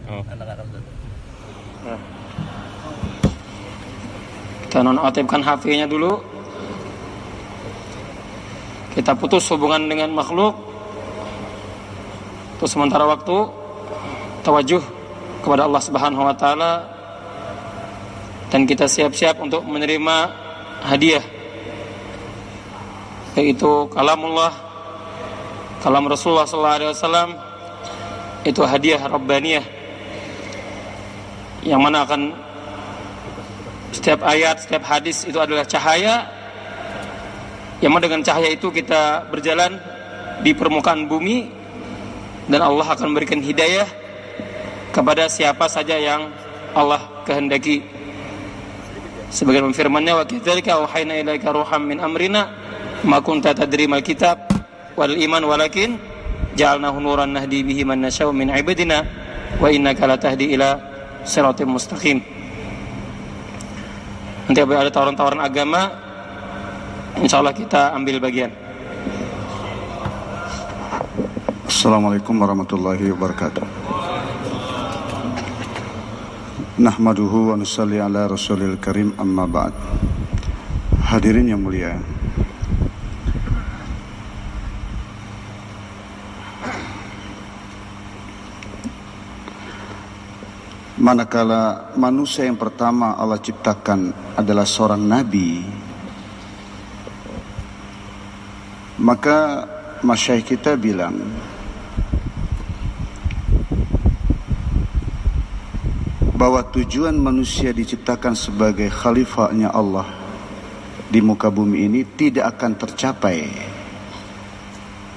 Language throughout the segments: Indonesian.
Anak-anak Ustaz. Kita nonaktifkan HP-nya dulu. Kita putus hubungan dengan makhluk untuk sementara waktu. Tawajuh kepada Allah Subhanahu wa taala, dan kita siap-siap untuk menerima hadiah, yaitu kalamullah, kalam Rasulullah sallallahu alaihi wasallam. Itu hadiah rabbaniyah yang mana akan setiap ayat, setiap hadis itu adalah cahaya, yang mana dengan cahaya itu kita berjalan di permukaan bumi, dan Allah akan memberikan hidayah kepada siapa saja yang Allah kehendaki. Sebagaimana firman-Nya, wa kadzalika auhayna ilaika ruham min amrina ma kunta tadri mal kitab wal iman walakin ja'alnahu nuran nahdi bihi man nasya'u min ibadina wa innaka latahdi ila siratim mustaqim. Nanti ada tawaran-tawaran agama, insyaallah kita ambil bagian. Assalamualaikum warahmatullahi wabarakatuh. Nahmaduhu wa nusalli ala rasulil karim, amma ba'd. Hadirin yang mulia, manakala manusia yang pertama Allah ciptakan adalah seorang nabi, maka masyayikh kita bilang bahwa tujuan manusia diciptakan sebagai khalifahnya Allah di muka bumi ini tidak akan tercapai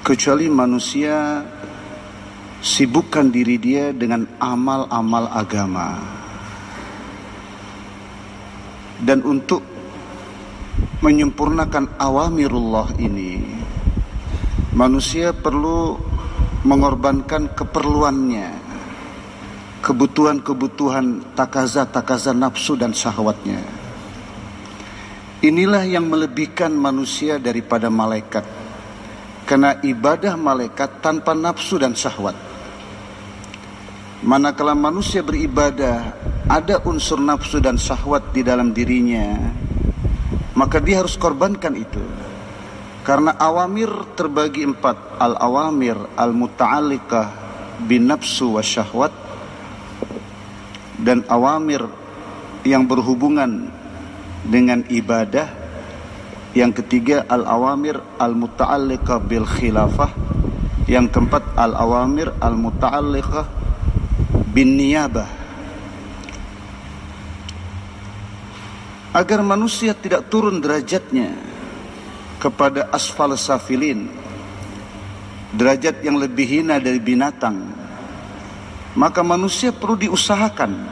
kecuali manusia sibukkan diri dia dengan amal-amal agama. Dan untuk menyempurnakan awamirullah ini, manusia perlu mengorbankan keperluannya, kebutuhan-kebutuhan takaza nafsu dan syahwatnya. Inilah yang melebihkan manusia daripada malaikat, karena ibadah malaikat tanpa nafsu dan syahwat. Manakala manusia beribadah ada unsur nafsu dan syahwat di dalam dirinya, maka dia harus korbankan itu. Karena awamir terbagi 4, al-awamir al-muta'alliqah bin nafsu wa syahwat, dan awamir yang berhubungan dengan ibadah. Yang ketiga al-awamir al-muta'alliqah bil khilafah. Yang keempat al-awamir al-muta'alliqah bin niyabah. Agar manusia tidak turun derajatnya kepada asfal safilin, derajat yang lebih hina dari binatang, maka manusia perlu diusahakan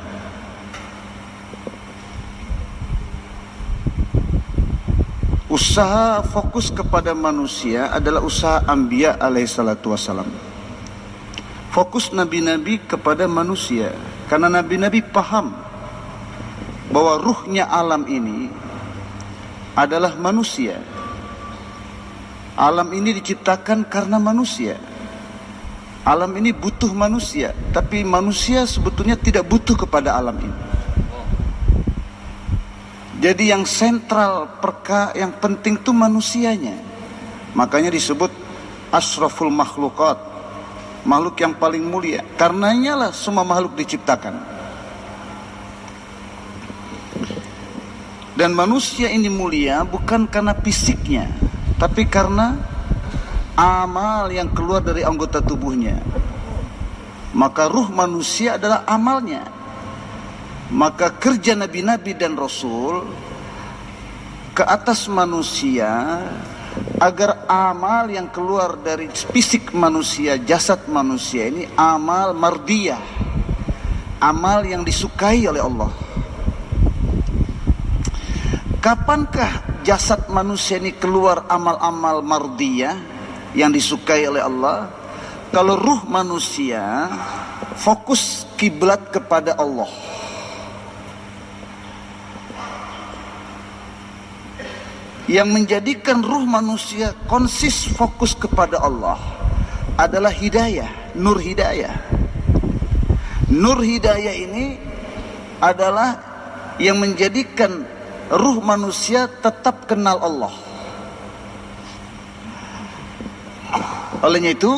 usaha. Fokus kepada manusia adalah usaha Anbiya alaihissalatu wassalam. Fokus nabi-nabi kepada manusia, karena nabi-nabi paham bahwa ruhnya alam ini adalah manusia. Alam ini diciptakan karena manusia. Alam ini butuh manusia, tapi manusia sebetulnya tidak butuh kepada alam ini. Jadi yang sentral, yang penting itu manusianya. Makanya disebut asraful makhlukat, makhluk yang paling mulia. Karenanya lah semua makhluk diciptakan. Dan manusia ini mulia bukan karena fisiknya, tapi karena amal yang keluar dari anggota tubuhnya. Maka ruh manusia adalah amalnya. Maka kerja nabi-nabi dan rasul ke atas manusia agar amal yang keluar dari fisik manusia, jasad manusia ini amal mardiyah, amal yang disukai oleh Allah. Kapankah jasad manusia ini keluar amal-amal mardiyah yang disukai oleh Allah? Kalau ruh manusia fokus kiblat kepada Allah. Yang menjadikan ruh manusia konsis fokus kepada Allah adalah hidayah, nur hidayah. Nur hidayah ini adalah yang menjadikan ruh manusia tetap kenal Allah. Olehnya itu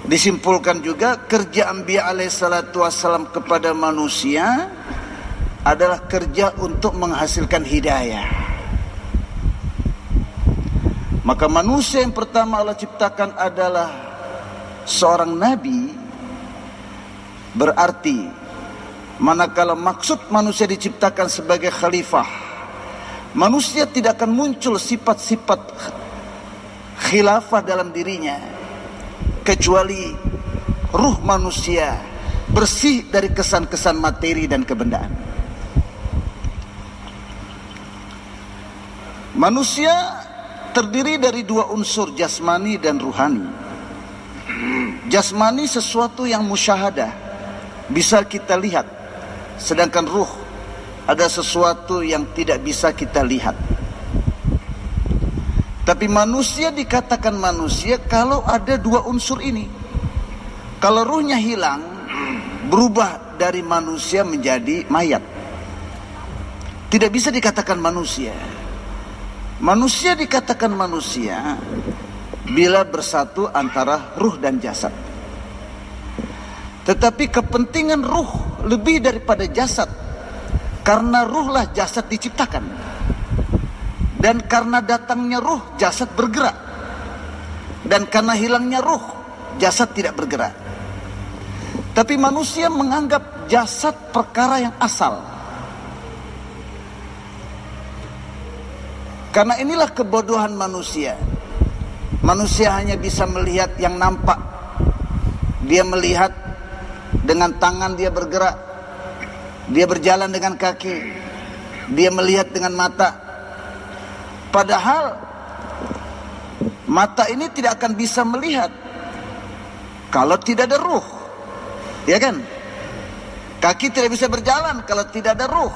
disimpulkan juga kerja Anbiya alaihissalatu wassalam kepada manusia adalah kerja untuk menghasilkan hidayah. Maka manusia yang pertama Allah ciptakan adalah seorang nabi. Berarti manakala maksud manusia diciptakan sebagai khalifah, manusia tidak akan muncul sifat-sifat khilafah dalam dirinya kecuali ruh manusia bersih dari kesan-kesan materi dan kebendaan. Manusia terdiri dari dua unsur, jasmani dan ruhani. Jasmani sesuatu yang musyahadah, bisa kita lihat, sedangkan ruh ada sesuatu yang tidak bisa kita lihat. Tapi manusia dikatakan manusia kalau ada dua unsur ini. Kalau ruhnya hilang, berubah dari manusia menjadi mayat. Tidak bisa dikatakan manusia. Manusia dikatakan manusia bila bersatu antara ruh dan jasad. Tetapi kepentingan ruh lebih daripada jasad, karena ruhlah jasad diciptakan. Dan karena datangnya ruh, jasad bergerak. Dan karena hilangnya ruh, jasad tidak bergerak. Tapi manusia menganggap jasad perkara yang asal. Karena inilah kebodohan manusia. Manusia hanya bisa melihat yang nampak. Dia melihat dengan tangan, dia bergerak. Dia berjalan dengan kaki. Dia melihat dengan mata. Padahal mata ini tidak akan bisa melihat kalau tidak ada ruh, ya kan? Kaki tidak bisa berjalan kalau tidak ada ruh.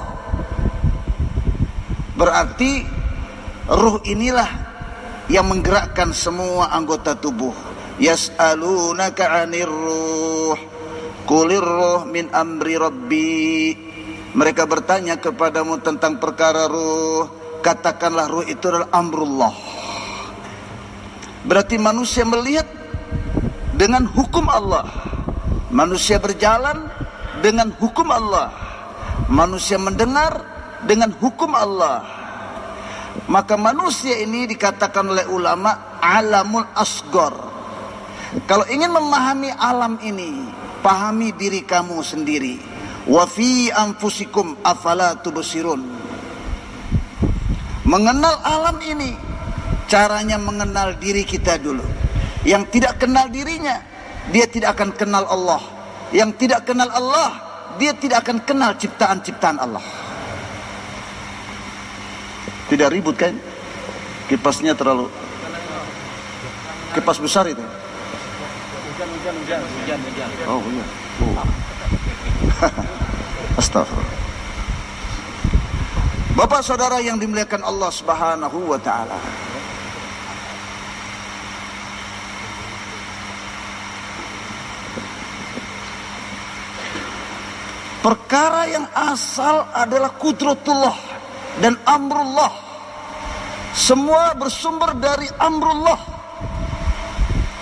Berarti ruh inilah yang menggerakkan semua anggota tubuh. Yas'alunaka 'anir ruh, qulir ruh min amri rabbi. Mereka bertanya kepadamu tentang perkara ruh. Katakanlah ruh itu adalah amrullah. Berarti manusia melihat dengan hukum Allah. Manusia berjalan dengan hukum Allah. Manusia mendengar dengan hukum Allah. Maka manusia ini dikatakan oleh ulama alamul asgor. Kalau ingin memahami alam ini, pahami diri kamu sendiri. Wa fi anfusikum afala tubsirun. Mengenal alam ini, caranya mengenal diri kita dulu. Yang tidak kenal dirinya, dia tidak akan kenal Allah. Yang tidak kenal Allah, dia tidak akan kenal ciptaan-ciptaan Allah. Tidak ribut kan? Kipasnya terlalu, kipas besar itu. Hujan. Oh iya. Astagfirullah. Bapak saudara yang dimuliakan Allah Subhanahu wa ta'ala, perkara yang asal adalah kudratullah dan amrullah. Semua bersumber dari amrullah.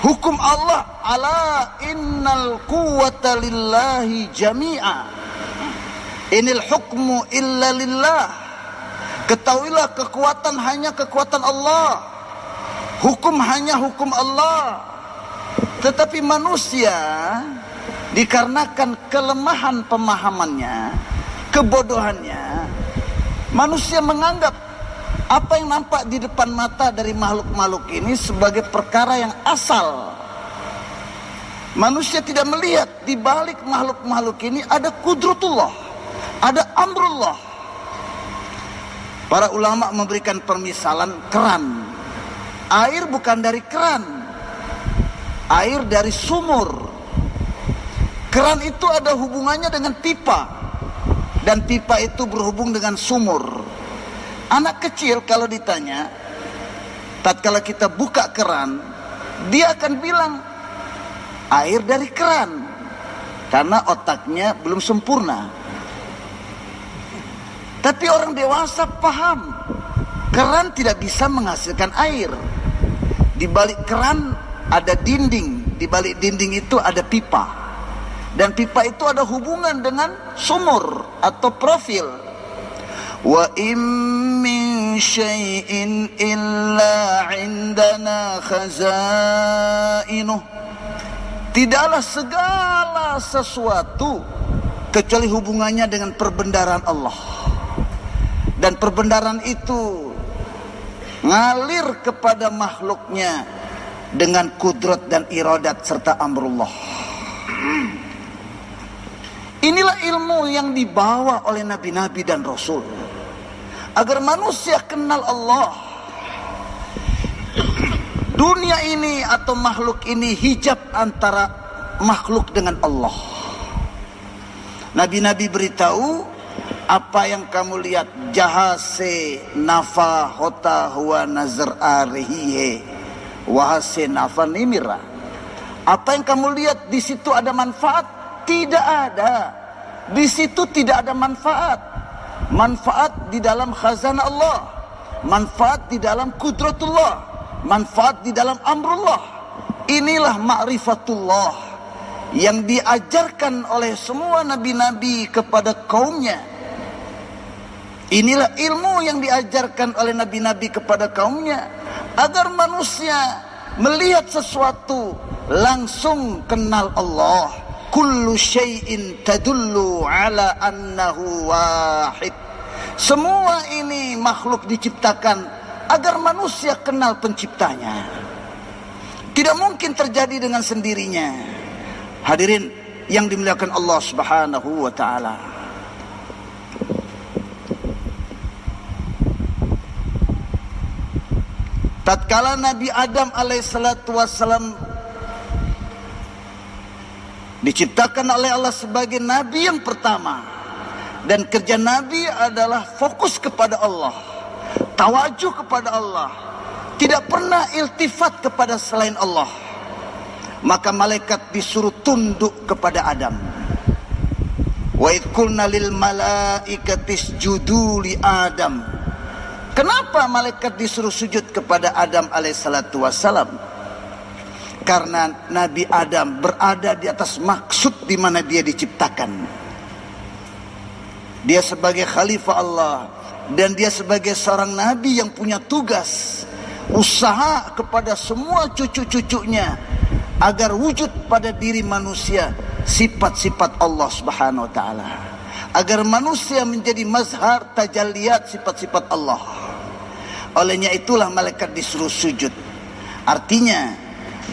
Hukum Allah, ala innal quwwata lillahi jami'a. Inil hukmu illa lillah. Ketahuilah kekuatan hanya kekuatan Allah. Hukum hanya hukum Allah. Tetapi manusia dikarenakan kelemahan pemahamannya, kebodohannya, manusia menganggap apa yang nampak di depan mata dari makhluk-makhluk ini sebagai perkara yang asal. Manusia tidak melihat di balik makhluk-makhluk ini ada kudratullah, ada amrullah. Para ulama memberikan permisalan keran. Air bukan dari keran, air dari sumur. Keran itu ada hubungannya dengan pipa, dan pipa itu berhubung dengan sumur. Anak kecil kalau ditanya, tatkala kita buka keran, dia akan bilang air dari keran. karena otaknya belum sempurna. Tapi orang dewasa paham, keran tidak bisa menghasilkan air. Di balik keran ada dinding, di balik dinding itu ada pipa. Dan pipa itu ada hubungan dengan sumur atau profil. Wa in min syai'in illa 'indana khazainuh. Tidaklah segala sesuatu kecuali hubungannya dengan perbendaharaan Allah. Dan perbendaharaan itu ngalir kepada makhluknya dengan kudrat dan iradat serta amrullah. Inilah ilmu yang dibawa oleh nabi-nabi dan rasul, agar manusia kenal Allah. Dunia ini atau makhluk ini hijab antara makhluk dengan Allah. Nabi-nabi beritahu, apa yang kamu lihat, jahase nafa hota huwa nazar arihihe wahase nafa nimira. Apa yang kamu lihat di situ ada manfaat? Tidak ada. Di situ tidak ada manfaat. Manfaat di dalam khazanah Allah, manfaat di dalam kudratullah, manfaat di dalam amrullah. Inilah ma'rifatullah yang diajarkan oleh semua nabi-nabi kepada kaumnya. Inilah ilmu yang diajarkan oleh nabi-nabi kepada kaumnya, agar manusia melihat sesuatu langsung kenal Allah. Kullu syai'in tadullu ala annahu wahid. Semua ini makhluk diciptakan agar manusia kenal penciptanya. Tidak mungkin terjadi dengan sendirinya. Hadirin yang dimuliakan Allah Subhanahu wa taala. Tatkala Nabi Adam alaihissalatu wassalam diciptakan oleh Allah sebagai nabi yang pertama, dan kerja nabi adalah fokus kepada Allah, tawajuh kepada Allah, tidak pernah iltifat kepada selain Allah. Maka malaikat disuruh tunduk kepada Adam. Wa idh qulna lil malaikati isjudu li Adam. Kenapa malaikat disuruh sujud kepada Adam alaihissalatu wassalam? Karena Nabi Adam berada di atas maksud di mana dia diciptakan. Dia sebagai khalifah Allah, dan dia sebagai seorang nabi yang punya tugas, usaha kepada semua cucu-cucunya agar wujud pada diri manusia sifat-sifat Allah Subhanahu wa taala, agar manusia menjadi mazhar tajalliyat sifat-sifat Allah. Olehnya itulah malaikat disuruh sujud. Artinya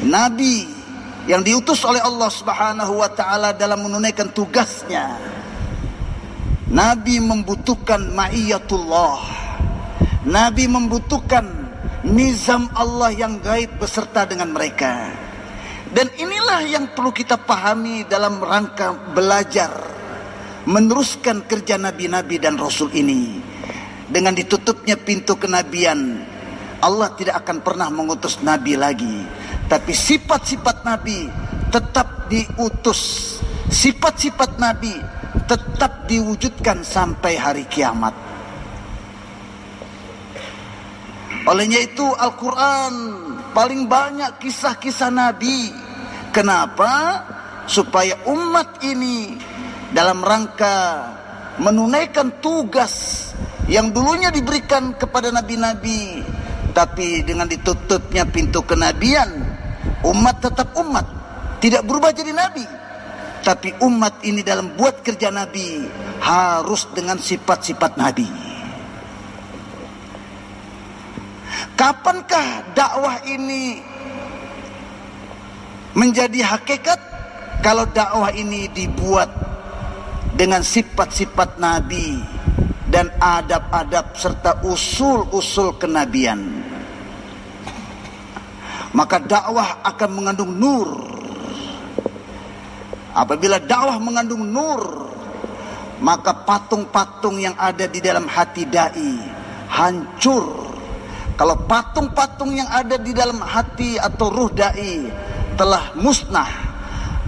nabi yang diutus oleh Allah Subhanahu wa taala dalam menunaikan tugasnya, nabi membutuhkan ma'iyatullah. Nabi membutuhkan nizam Allah yang gaib beserta dengan mereka. Dan inilah yang perlu kita pahami dalam rangka belajar meneruskan kerja nabi-nabi dan rasul ini. Dengan ditutupnya pintu kenabian, Allah tidak akan pernah mengutus nabi lagi, tapi sifat-sifat nabi tetap diutus, sifat-sifat nabi tetap diwujudkan sampai hari kiamat. Olehnya itu Al-Quran paling banyak kisah-kisah nabi. Kenapa? Supaya umat ini dalam rangka menunaikan tugas yang dulunya diberikan kepada nabi-nabi, tapi dengan ditutupnya pintu kenabian, umat tetap umat, tidak berubah jadi nabi. Tapi umat ini dalam buat kerja nabi harus dengan sifat-sifat nabi. Kapankah dakwah ini menjadi hakikat? Kalau dakwah ini dibuat dengan sifat-sifat nabi dan adab-adab serta usul-usul kenabian, maka dakwah akan mengandung nur. Apabila dakwah mengandung nur, maka patung-patung yang ada di dalam hati dai hancur. Kalau patung-patung yang ada di dalam hati atau ruh dai telah musnah,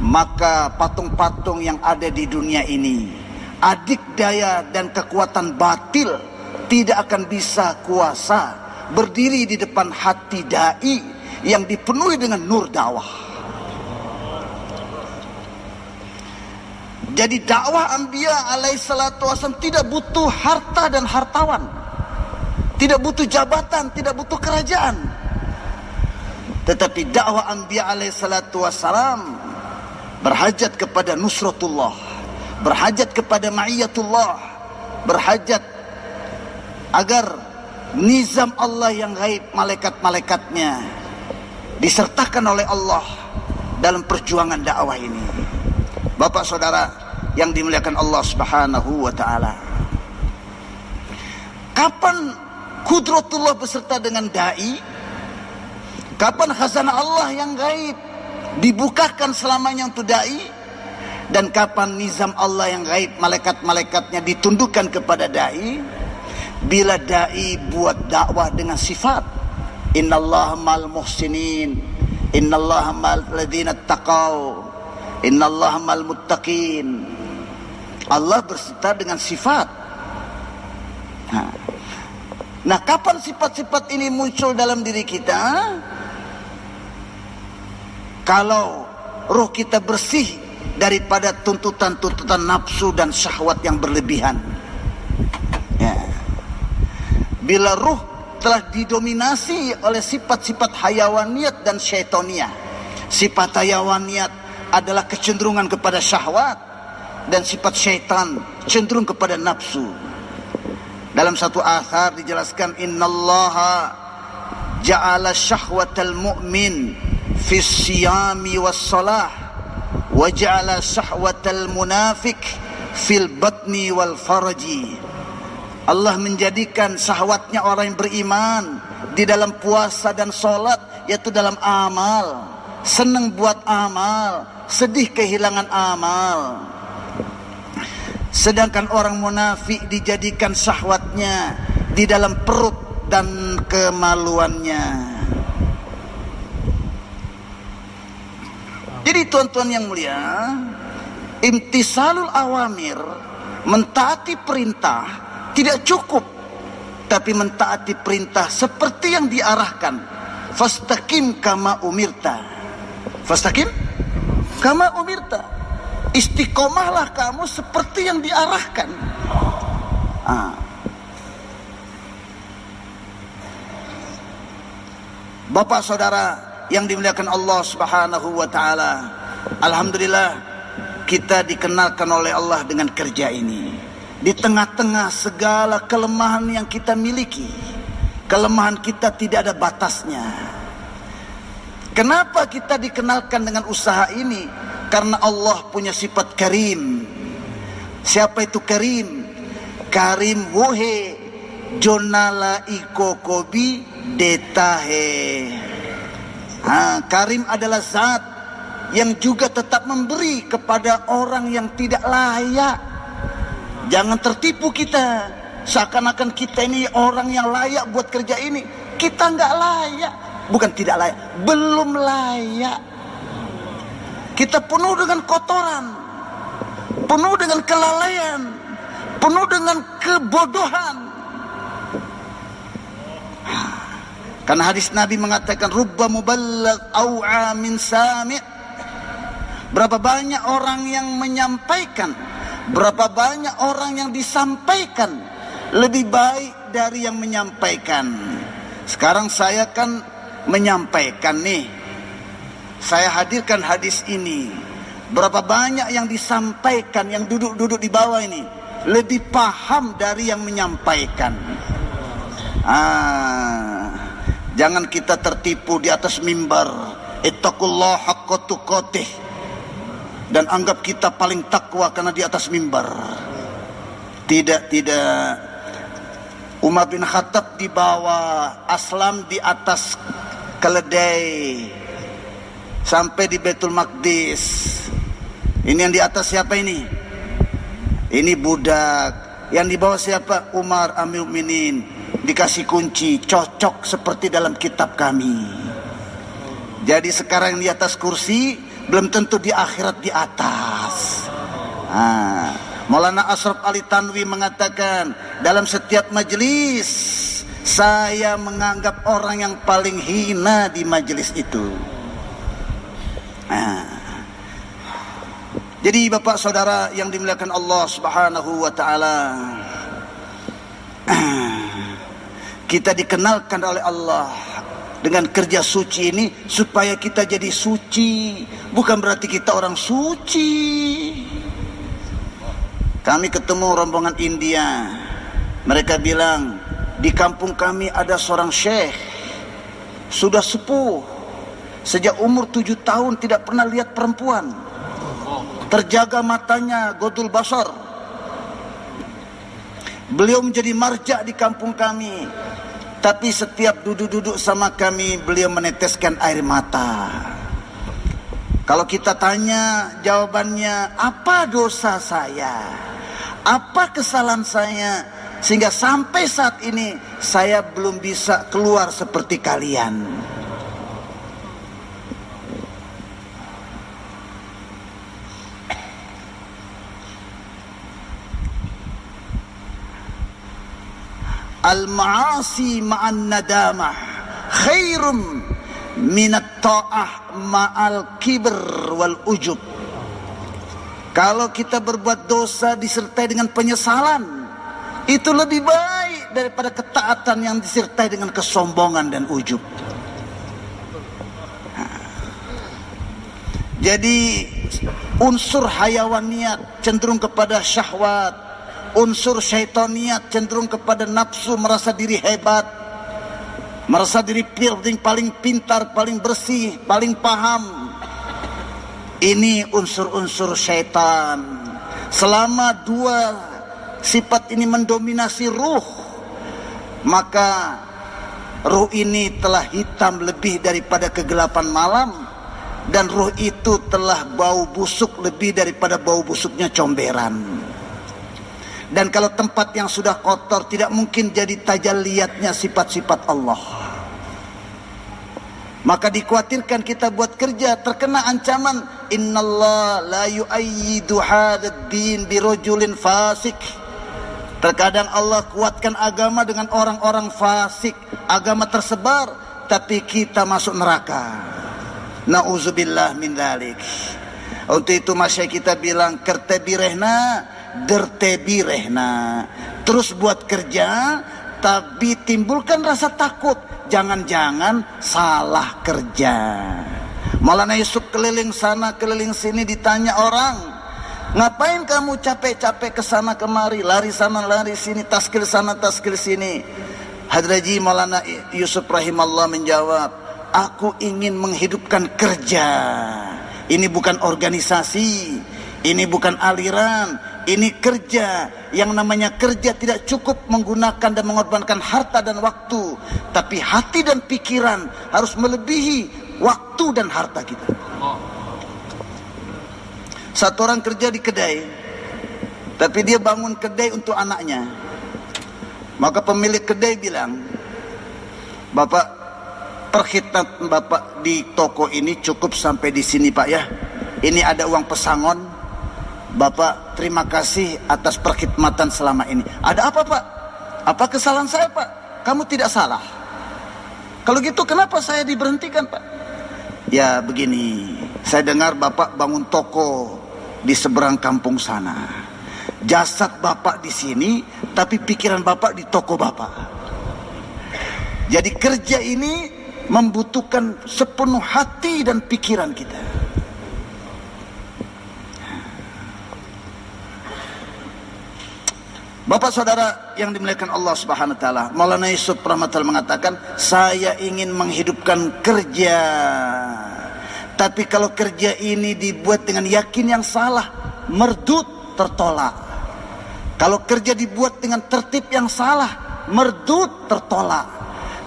maka patung-patung yang ada di dunia ini, adik daya dan kekuatan batil tidak akan bisa kuasa berdiri di depan hati dai yang dipenuhi dengan nur dakwah. Jadi dakwah Anbiya alaihi salatu wasallam tidak butuh harta dan hartawan, tidak butuh jabatan, tidak butuh kerajaan. Tetapi dakwah Anbiya alaihi salatu wasallam berhajat kepada nusratullah, berhajat kepada ma'iyatullah, berhajat agar nizam Allah yang gaib, malaikat-malaikatnya disertakan oleh Allah dalam perjuangan dakwah ini. Bapak saudara yang dimuliakan Allah Subhanahu wa taala, kapan kudratullah beserta dengan dai? Kapan khazanah Allah yang gaib dibukakan selamanya untuk dai? Dan kapan nizam Allah yang gaib, malaikat-malaikatnya ditundukkan kepada dai? Bila dai buat dakwah dengan sifat innallaha ma'al muhsinin, innallaha ma'al ladzina taqaw, innallaha ma'al muttaqin. Allah berserta dengan sifat. Nah, kapan sifat-sifat ini muncul dalam diri kita? Kalau roh kita bersih daripada tuntutan-tuntutan nafsu dan syahwat yang berlebihan. Ya. Bila ruh telah didominasi oleh sifat-sifat hayawaniyat dan syaitoniyah. Sifat hayawaniyat adalah kecenderungan kepada syahwat, dan sifat syaitan cenderung kepada nafsu. Dalam satu athar dijelaskan, innallaha ja'ala syahwatal mu'min fi siyami was salah wa ja'ala syahwatal munafik fil batni wal faraji. Allah menjadikan syahwatnya orang yang beriman di dalam puasa dan solat, yaitu dalam amal. Senang buat amal, sedih kehilangan amal. Sedangkan orang munafik dijadikan syahwatnya di dalam perut dan kemaluannya. Jadi tuan-tuan yang mulia, imtisalul awamir, mentaati perintah tidak cukup, tapi mentaati perintah seperti yang diarahkan. Fastaqim kama umirta. Fastaqim kama umirta. Istiqomahlah kamu seperti yang diarahkan. Bapak saudara yang dimuliakan Allah Subhanahu wa taala, alhamdulillah kita dikenalkan oleh Allah dengan kerja ini. Di tengah-tengah segala kelemahan yang kita miliki, kelemahan kita tidak ada batasnya. Kenapa kita dikenalkan dengan usaha ini? Karena Allah punya sifat karim. Siapa itu karim? Karim wohe jonala iko kobi detahe. Karim adalah zat yang juga tetap memberi kepada orang yang tidak layak. Jangan tertipu kita, seakan-akan kita ini orang yang layak buat kerja ini. Kita nggak layak, bukan tidak layak, belum layak. Kita penuh dengan kotoran, penuh dengan kelalaian, penuh dengan kebodohan. Karena hadis Nabi mengatakan rubba muballigh au'a min sami'. Berapa banyak orang yang menyampaikan, berapa banyak orang yang disampaikan lebih baik dari yang menyampaikan. Sekarang saya kan menyampaikan nih, saya hadirkan hadis ini. Berapa banyak yang disampaikan, yang duduk-duduk di bawah ini lebih paham dari yang menyampaikan. Jangan kita tertipu di atas mimbar, ittaqullah haqqa tuqatih, dan anggap kita paling takwa karena di atas mimbar. Tidak. Umar bin Khattab di bawah, Aslam di atas keledai sampai di Baitul Maqdis. Ini yang di atas siapa ini? Ini budak. Yang di bawah siapa? Umar Amirul Mukminin. Dikasih kunci, cocok seperti dalam kitab kami. Jadi sekarang di atas kursi, belum tentu di akhirat di atas. Maulana Ashraf Ali Tanwi mengatakan, dalam setiap majelis saya menganggap orang yang paling hina di majelis itu. Jadi bapak saudara yang dimuliakan Allah Subhanahu wa taala, kita dikenalkan oleh Allah dengan kerja suci ini supaya kita jadi suci, bukan berarti kita orang suci. Kami ketemu rombongan India, mereka bilang di kampung kami ada seorang syekh sudah sepuh, sejak umur 7 tahun tidak pernah lihat perempuan, terjaga matanya, godul basar. Beliau menjadi marja di kampung kami, tapi setiap duduk-duduk sama kami beliau meneteskan air mata. Kalau kita tanya, jawabannya, apa dosa saya, apa kesalahan saya, sehingga sampai saat ini saya belum bisa keluar seperti kalian. Al-ma'asi ma'an nadamah khairum minat ta'ah ma'al kibr wal ujub. Kalau kita berbuat dosa disertai dengan penyesalan, itu lebih baik daripada ketaatan yang disertai dengan kesombongan dan ujub. Jadi unsur hayawaniat cenderung kepada syahwat, unsur syaitaniat cenderung kepada nafsu, merasa diri hebat, merasa diri paling pintar, paling bersih, paling paham. Ini unsur-unsur syaitan. Selama dua sifat ini mendominasi ruh, maka ruh ini telah hitam lebih daripada kegelapan malam, dan ruh itu telah bau busuk lebih daripada bau busuknya comberan. Dan kalau tempat yang sudah kotor, tidak mungkin jadi tajalliyatnya sifat-sifat Allah. Maka dikhawatirkan kita buat kerja terkena ancaman, innallaha la yu'ayyidu hadzal din birajulin fasik. Terkadang Allah kuatkan agama dengan orang-orang fasik, agama tersebar, tapi kita masuk neraka. Nauzubillah min dzalik. Untuk itu masyayikh kita bilang, kertebirehna dertebirehna, terus buat kerja, tapi timbulkan rasa takut, jangan-jangan salah kerja. Maulana Yusuf keliling sana keliling sini, ditanya orang, ngapain kamu capek-capek kesana kemari, lari sana lari sini, taskil sana taskil sini? Hadraji Maulana Yusuf rahimallah menjawab, aku ingin menghidupkan kerja. Ini bukan organisasi, ini bukan aliran, ini kerja. Yang namanya kerja tidak cukup menggunakan dan mengorbankan harta dan waktu, tapi hati dan pikiran harus melebihi waktu dan harta kita. Satu orang kerja di kedai, tapi dia bangun kedai untuk anaknya. Maka pemilik kedai bilang, Bapak, perkhidmatan Bapak di toko ini cukup sampai di sini Pak ya. Ini ada uang pesangon, Bapak terima kasih atas perkhidmatan selama ini. Ada apa Pak? Apa kesalahan saya Pak? Kamu tidak salah. Kalau gitu kenapa saya diberhentikan Pak? Ya begini, saya dengar Bapak bangun toko di seberang kampung sana. Jasad Bapak di sini, tapi pikiran Bapak di toko Bapak. Jadi kerja ini membutuhkan sepenuh hati dan pikiran kita. Bapak saudara yang dimuliakan Allah Subhanahu wa taala, Maulana Yusuf rahmatullah mengatakan, saya ingin menghidupkan kerja. Tapi kalau kerja ini dibuat dengan yakin yang salah, merdut, tertolak. Kalau kerja dibuat dengan tertib yang salah, merdut, tertolak.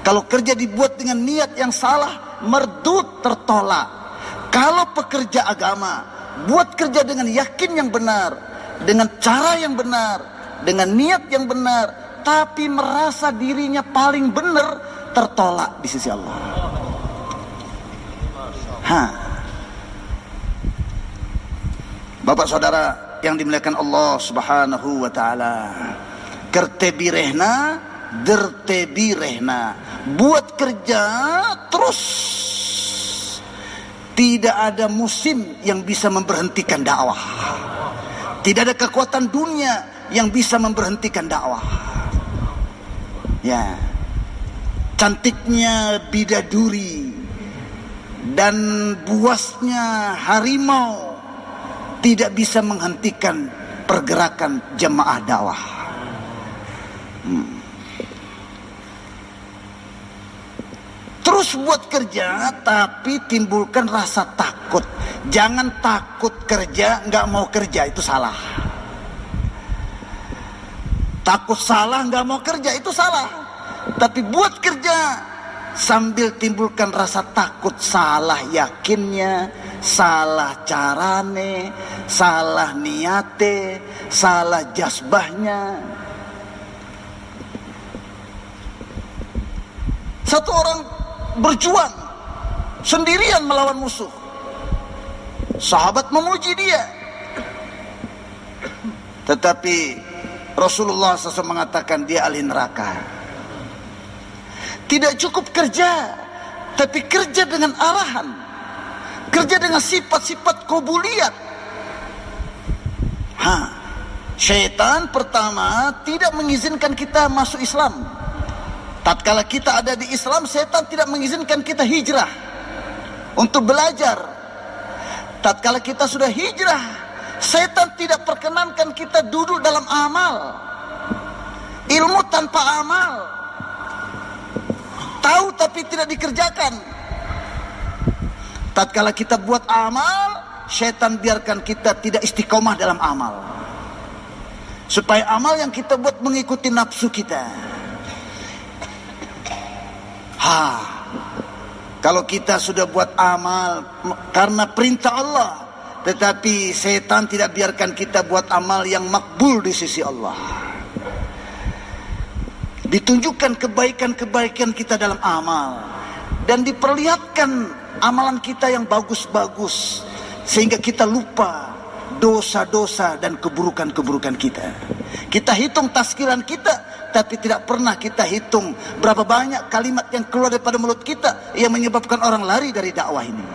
Kalau kerja dibuat dengan niat yang salah, merdut, tertolak. Kalau pekerja agama buat kerja dengan yakin yang benar, dengan cara yang benar, dengan niat yang benar, tapi merasa dirinya paling benar, tertolak di sisi Allah. Bapak saudara yang dimuliakan Allah Subhanahu wa taala, kertebirehna dertebirehna, buat kerja terus. Tidak ada musim yang bisa memberhentikan dakwah. Tidak ada kekuatan dunia yang bisa memberhentikan dakwah. Ya, cantiknya bidaduri dan buasnya harimau tidak bisa menghentikan pergerakan jemaah dakwah. Terus buat kerja, tapi timbulkan rasa takut. Jangan takut kerja, nggak mau kerja, itu salah. Takut salah, nggak mau kerja, itu salah. Tapi buat kerja sambil timbulkan rasa takut, salah yakinnya, salah carane, salah niate, salah jazbahnya. Satu orang berjuang sendirian melawan musuh. Sahabat memuji dia, tetapi Rasulullah SAW mengatakan dia ahli neraka. Tidak cukup kerja, tapi kerja dengan arahan, kerja dengan sifat-sifat kubuliyat. Syaitan pertama tidak mengizinkan kita masuk Islam. Tatkala kita ada di Islam, setan tidak mengizinkan kita hijrah untuk belajar. Tatkala kita sudah hijrah, setan tidak perkenankan kita duduk dalam amal, ilmu tanpa amal, tahu tapi tidak dikerjakan. Tatkala kita buat amal, setan biarkan kita tidak istiqomah dalam amal, supaya amal yang kita buat mengikuti nafsu kita. Kalau kita sudah buat amal karena perintah Allah, tetapi setan tidak biarkan kita buat amal yang makbul di sisi Allah. Ditunjukkan kebaikan-kebaikan kita dalam amal dan diperlihatkan amalan kita yang bagus-bagus, sehingga kita lupa dosa-dosa dan keburukan-keburukan kita. Kita hitung taskiran kita, tapi tidak pernah kita hitung berapa banyak kalimat yang keluar daripada mulut kita yang menyebabkan orang lari dari dakwah ini.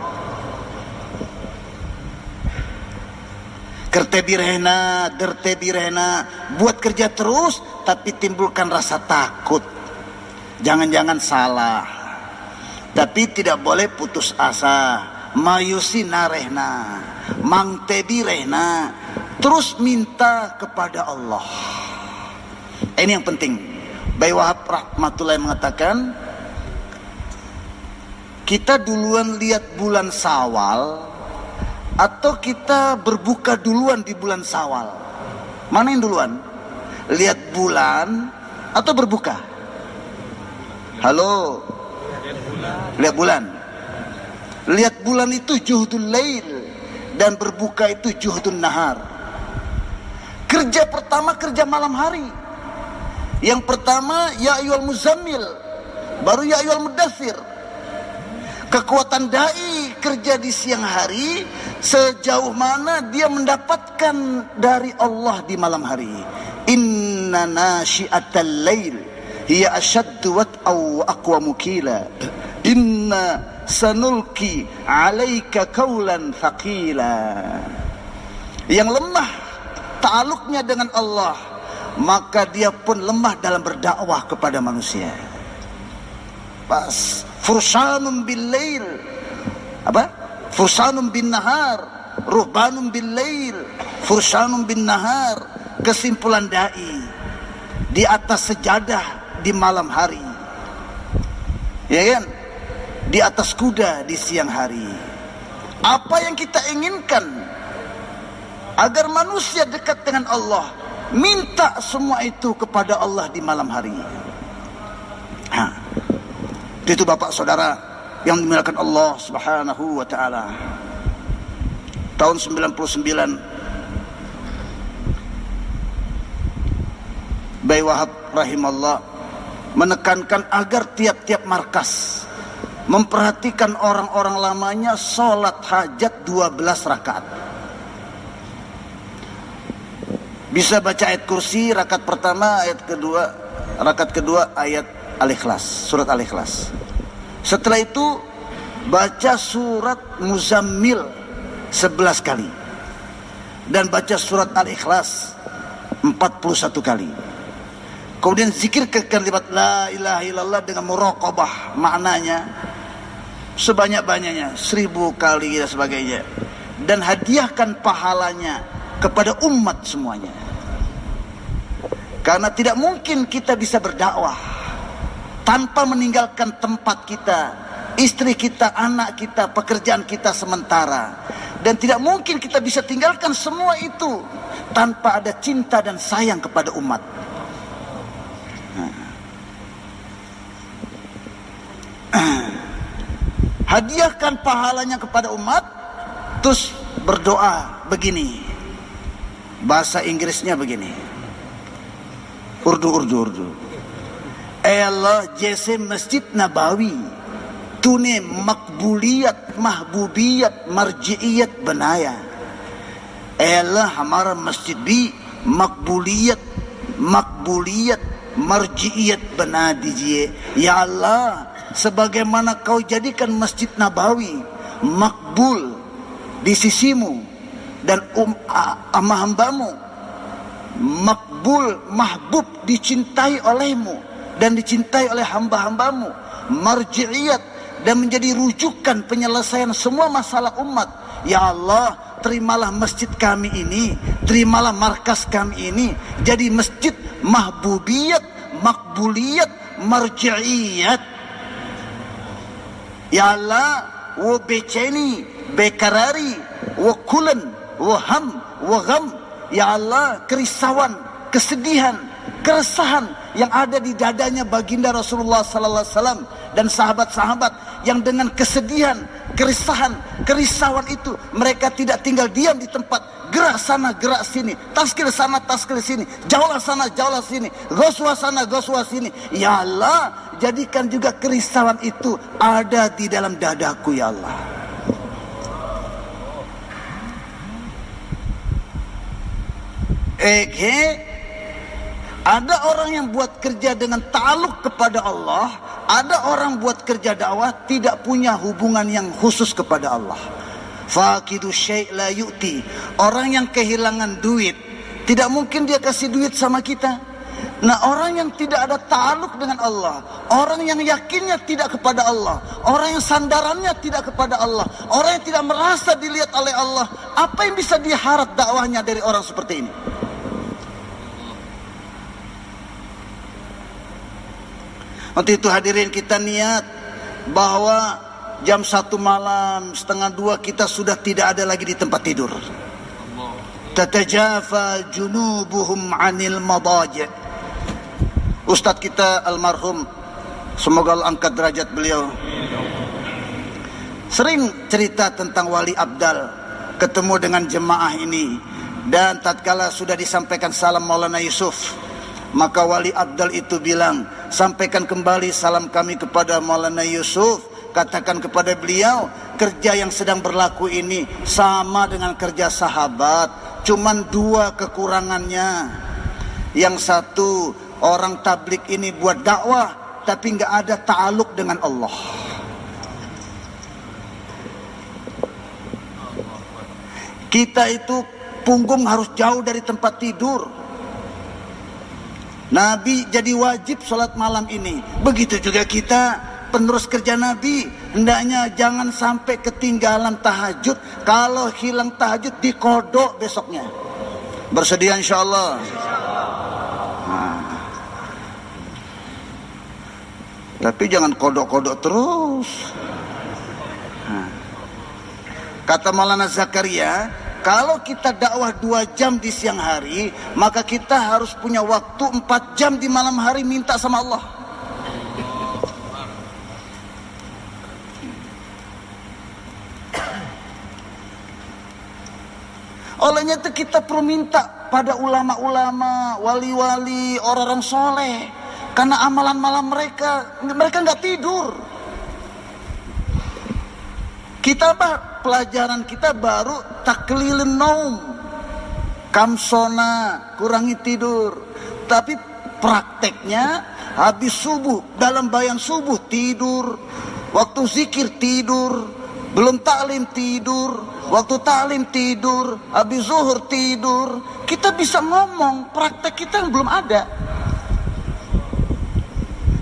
Kertebirehna, dertebirehna, buat kerja terus, tapi timbulkan rasa takut. Jangan-jangan salah, tapi tidak boleh putus asa. Mayusi narehna, mangtebirehna, terus minta kepada Allah. Ini yang penting. Bayi Wahab rahmatullahi mengatakan, kita duluan lihat bulan Syawal atau kita berbuka duluan di bulan Syawal? Mana yang duluan? Lihat bulan atau berbuka? Halo? Lihat bulan. Lihat bulan itu juhdul lail, dan berbuka itu juhdun nahar. Kerja pertama kerja malam hari. Yang pertama ya ayyuhal muzammil, baru ya ayyuhal mudaththir. Kekuatan dai kerja di siang hari sejauh mana dia mendapatkan dari Allah di malam hari. Inna nasyi'atal lail hiya ashaddu wat'aw wa aqwamu qila. Inna sanulki 'alaika qawlan thaqila. Yang lemah ta'aluknya dengan Allah, maka dia pun lemah dalam berdakwah kepada manusia. Pas fursanun bil lail, apa? Fursanun bin nahar, ruhbanun bil lail, fursanun bin nahar. Kesimpulan dai di atas sejadah di malam hari, ya kan? Di atas kuda di siang hari. Apa yang kita inginkan agar manusia dekat dengan Allah, minta semua itu kepada Allah di malam hari. Itu Bapak Saudara yang dimuliakan Allah Subhanahu wa taala. Tahun 99 Bayi Wahab rahimahullah menekankan agar tiap-tiap markas memperhatikan orang-orang lamanya sholat hajat 12 rakaat. Bisa baca ayat kursi rakaat pertama, rakaat kedua ayat Al-Ikhlas, surat Al-Ikhlas. Setelah itu baca surat Muzammil 11 kali dan baca surat Al-Ikhlas 41 kali. Kemudian zikir ke kalimat la ilaha illallah dengan muraqabah, maknanya sebanyak-banyaknya 1000 kali dan sebagainya, dan hadiahkan pahalanya kepada umat semuanya. Karena tidak mungkin kita bisa berdakwah tanpa meninggalkan tempat kita, istri kita, anak kita, pekerjaan kita sementara. Dan tidak mungkin kita bisa tinggalkan semua itu tanpa ada cinta dan sayang kepada umat. Hadiahkan pahalanya kepada umat. Terus berdoa begini, bahasa Inggrisnya begini, Urdu. Allah, जैसे masjid Nabawi तूने मकबूलियत महबूबियत मर्जियत बनाया, Allah हमारा masjid भी मकबूलियत मर्जियत बना दीजिए. Ya Allah, sebagaimana kau jadikan masjid Nabawi makbul di sisimu dan hambamu, makbul, mahbub, dicintai olehmu dan dicintai oleh hamba-hambamu, marji'iyat, dan menjadi rujukan penyelesaian semua masalah umat. Ya Allah, terimalah masjid kami ini, terimalah markas kami ini jadi masjid mahbubiyat, makbuliyat, marji'iyat. Ya Allah, wa beceni, bekarari, wa kulan, wa ham, wa gham. Ya Allah, kerisauan, kesedihan, keresahan yang ada di dadanya baginda Rasulullah sallallahu alaihi wasallam dan sahabat-sahabat yang dengan kesedihan, keresahan, kerisauan itu mereka tidak tinggal diam di tempat, gerak sana, gerak sini, taskil sana, taskil sini, jauhlah sana, jauhlah sini, ghuswa sana, ghuswa sini. Ya Allah, jadikan juga kerisauan itu ada di dalam dadaku, ya Allah. Ada orang yang buat kerja dengan ta'aluk kepada Allah, ada orang buat kerja dakwah tidak punya hubungan yang khusus kepada Allah. Faqidu syai' la yu'ti. Orang yang kehilangan duit, tidak mungkin dia kasih duit sama kita. Nah, orang yang tidak ada ta'aluk dengan Allah, orang yang yakinnya tidak kepada Allah, orang yang sandarannya tidak kepada Allah, orang yang tidak merasa dilihat oleh Allah, apa yang bisa diharap dakwahnya dari orang seperti ini? Waktu itu hadirin, kita niat bahwa jam 1 malam, setengah 2 kita sudah tidak ada lagi di tempat tidur. Tatajafa junubuhum anil madaji'. Ustadz kita almarhum, semoga Allah angkat derajat beliau, sering cerita tentang Wali Abdal ketemu dengan jemaah ini. Dan tatkala sudah disampaikan salam Maulana Yusuf, maka Wali Abdal itu bilang, sampaikan kembali salam kami kepada Maulana Yusuf, katakan kepada beliau, kerja yang sedang berlaku ini sama dengan kerja sahabat, cuman 2 kekurangannya. Yang satu, orang tablik ini buat dakwah tapi nggak ada ta'aluk dengan Allah. Kita itu punggung harus jauh dari tempat tidur. Nabi jadi wajib sholat malam ini. Begitu juga kita, penerus kerja Nabi, hendaknya jangan sampai ketinggalan tahajud. Kalau hilang tahajud, dikodok besoknya. Bersedia insyaallah. Tapi jangan kodok-kodok terus. Kata Maulana Zakaria, kalau kita dakwah 2 jam di siang hari, maka kita harus punya waktu 4 jam di malam hari minta sama Allah. Olehnya itu kita perlu minta pada ulama-ulama, wali-wali, orang-orang soleh. Karena amalan malam mereka nggak tidur. Kita pelajaran kita baru taklilun naum, kamsona, kurangi tidur. Tapi prakteknya habis subuh, dalam bayang subuh tidur, waktu zikir tidur, belum taklim tidur, waktu taklim tidur, habis zuhur tidur. Kita bisa ngomong, praktek kita yang belum ada.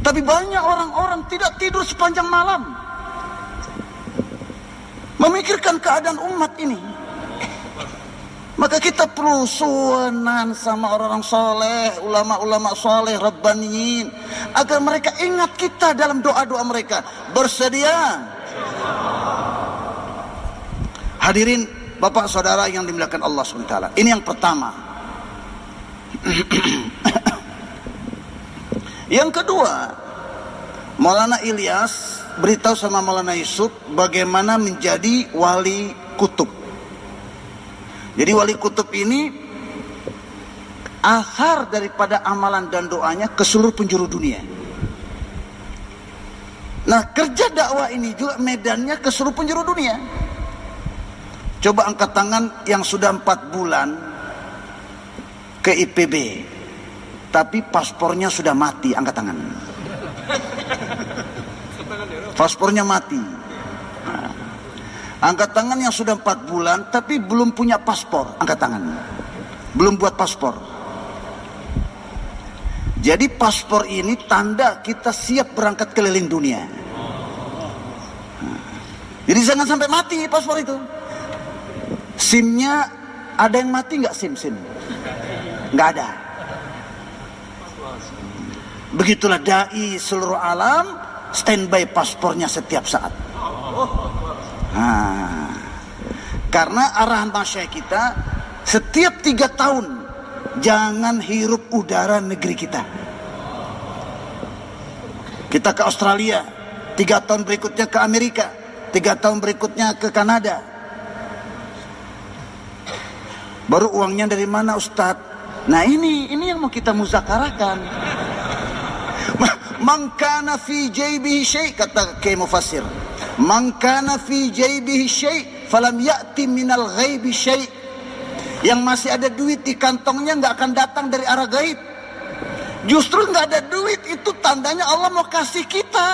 Tapi banyak orang-orang tidak tidur sepanjang malam, memikirkan keadaan umat ini. Maka kita perlu suwanan sama orang-orang soleh, ulama-ulama soleh, rabbaniyin, agar mereka ingat kita dalam doa-doa mereka. Bersedia? Hadirin bapak saudara yang dimuliakan Allah SWT. Ini yang pertama. Yang kedua, Maulana Ilyas beritahu sama Maulana Yusuf bagaimana menjadi wali kutub. Jadi wali kutub ini akhir daripada amalan dan doanya ke seluruh penjuru dunia. Nah, kerja dakwah ini juga medannya ke seluruh penjuru dunia. Coba angkat tangan yang sudah 4 bulan ke IPB, tapi paspornya sudah mati, angkat tangan. Paspornya mati. Nah, angkat tangan yang sudah 4 bulan tapi belum punya paspor, angkat tangan. Belum buat paspor. Jadi paspor ini tanda kita siap berangkat keliling dunia. Jadi jangan sampai mati paspor itu. SIM-nya ada yang mati nggak SIM? Nggak ada. Begitulah dai seluruh alam, standby paspornya setiap saat. Nah, karena arahan masyarakat kita setiap 3 tahun jangan hirup udara negeri kita. Kita ke Australia, 3 tahun berikutnya ke Amerika, 3 tahun berikutnya ke Kanada. Baru uangnya dari mana Ustadz? Nah ini yang mau kita muzakarakan. Man kana fi jaybihi syai', kata Kiai Mufassir. Man kana fi jaybihi syai' falam ya'ti minal ghaibi syai'. Yang masih ada duit di kantongnya nggak akan datang dari arah gaib. Justru nggak ada duit itu tandanya Allah mau kasih kita.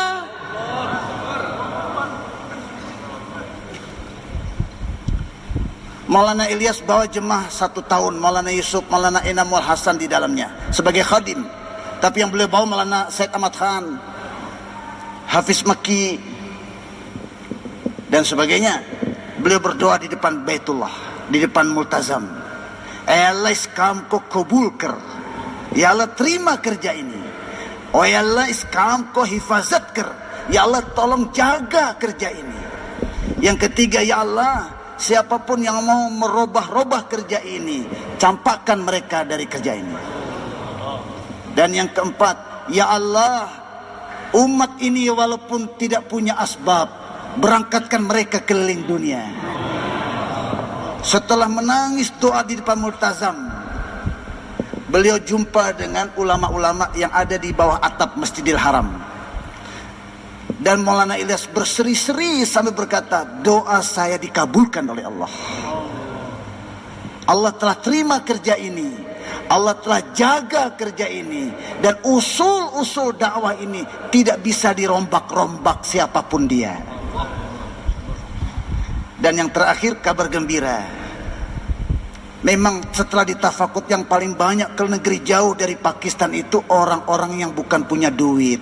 Maulana Ilyas bawa jemaah 1 tahun, Maulana Yusuf, Maulana Inamul Hasan di dalamnya sebagai khadim. Tapi yang beliau bawa Maulana Said Ahmad Khan, Hafiz Makki dan sebagainya. Beliau berdoa di depan Baitullah, di depan Multazam. Ya Allah iskam ko kabulkar. Ya Allah terima kerja ini. Oh ya Allah iskam ko hifazat ker. Ya Allah tolong jaga kerja ini. Yang ketiga, ya Allah, siapapun yang mau merubah-rubah kerja ini, campakkan mereka dari kerja ini. Dan yang keempat, ya Allah, umat ini walaupun tidak punya asbab, berangkatkan mereka keliling dunia. Setelah menangis doa di depan Multazam, beliau jumpa dengan ulama-ulama yang ada di bawah atap Masjidil Haram. Dan Maulana Ilyas berseri-seri sambil berkata, doa saya dikabulkan oleh Allah. Allah telah terima kerja ini. Allah telah jaga kerja ini. Dan usul-usul dakwah ini tidak bisa dirombak-rombak siapapun dia. Dan yang terakhir, kabar gembira. Memang setelah ditafakut yang paling banyak ke negeri jauh dari Pakistan itu orang-orang yang bukan punya duit.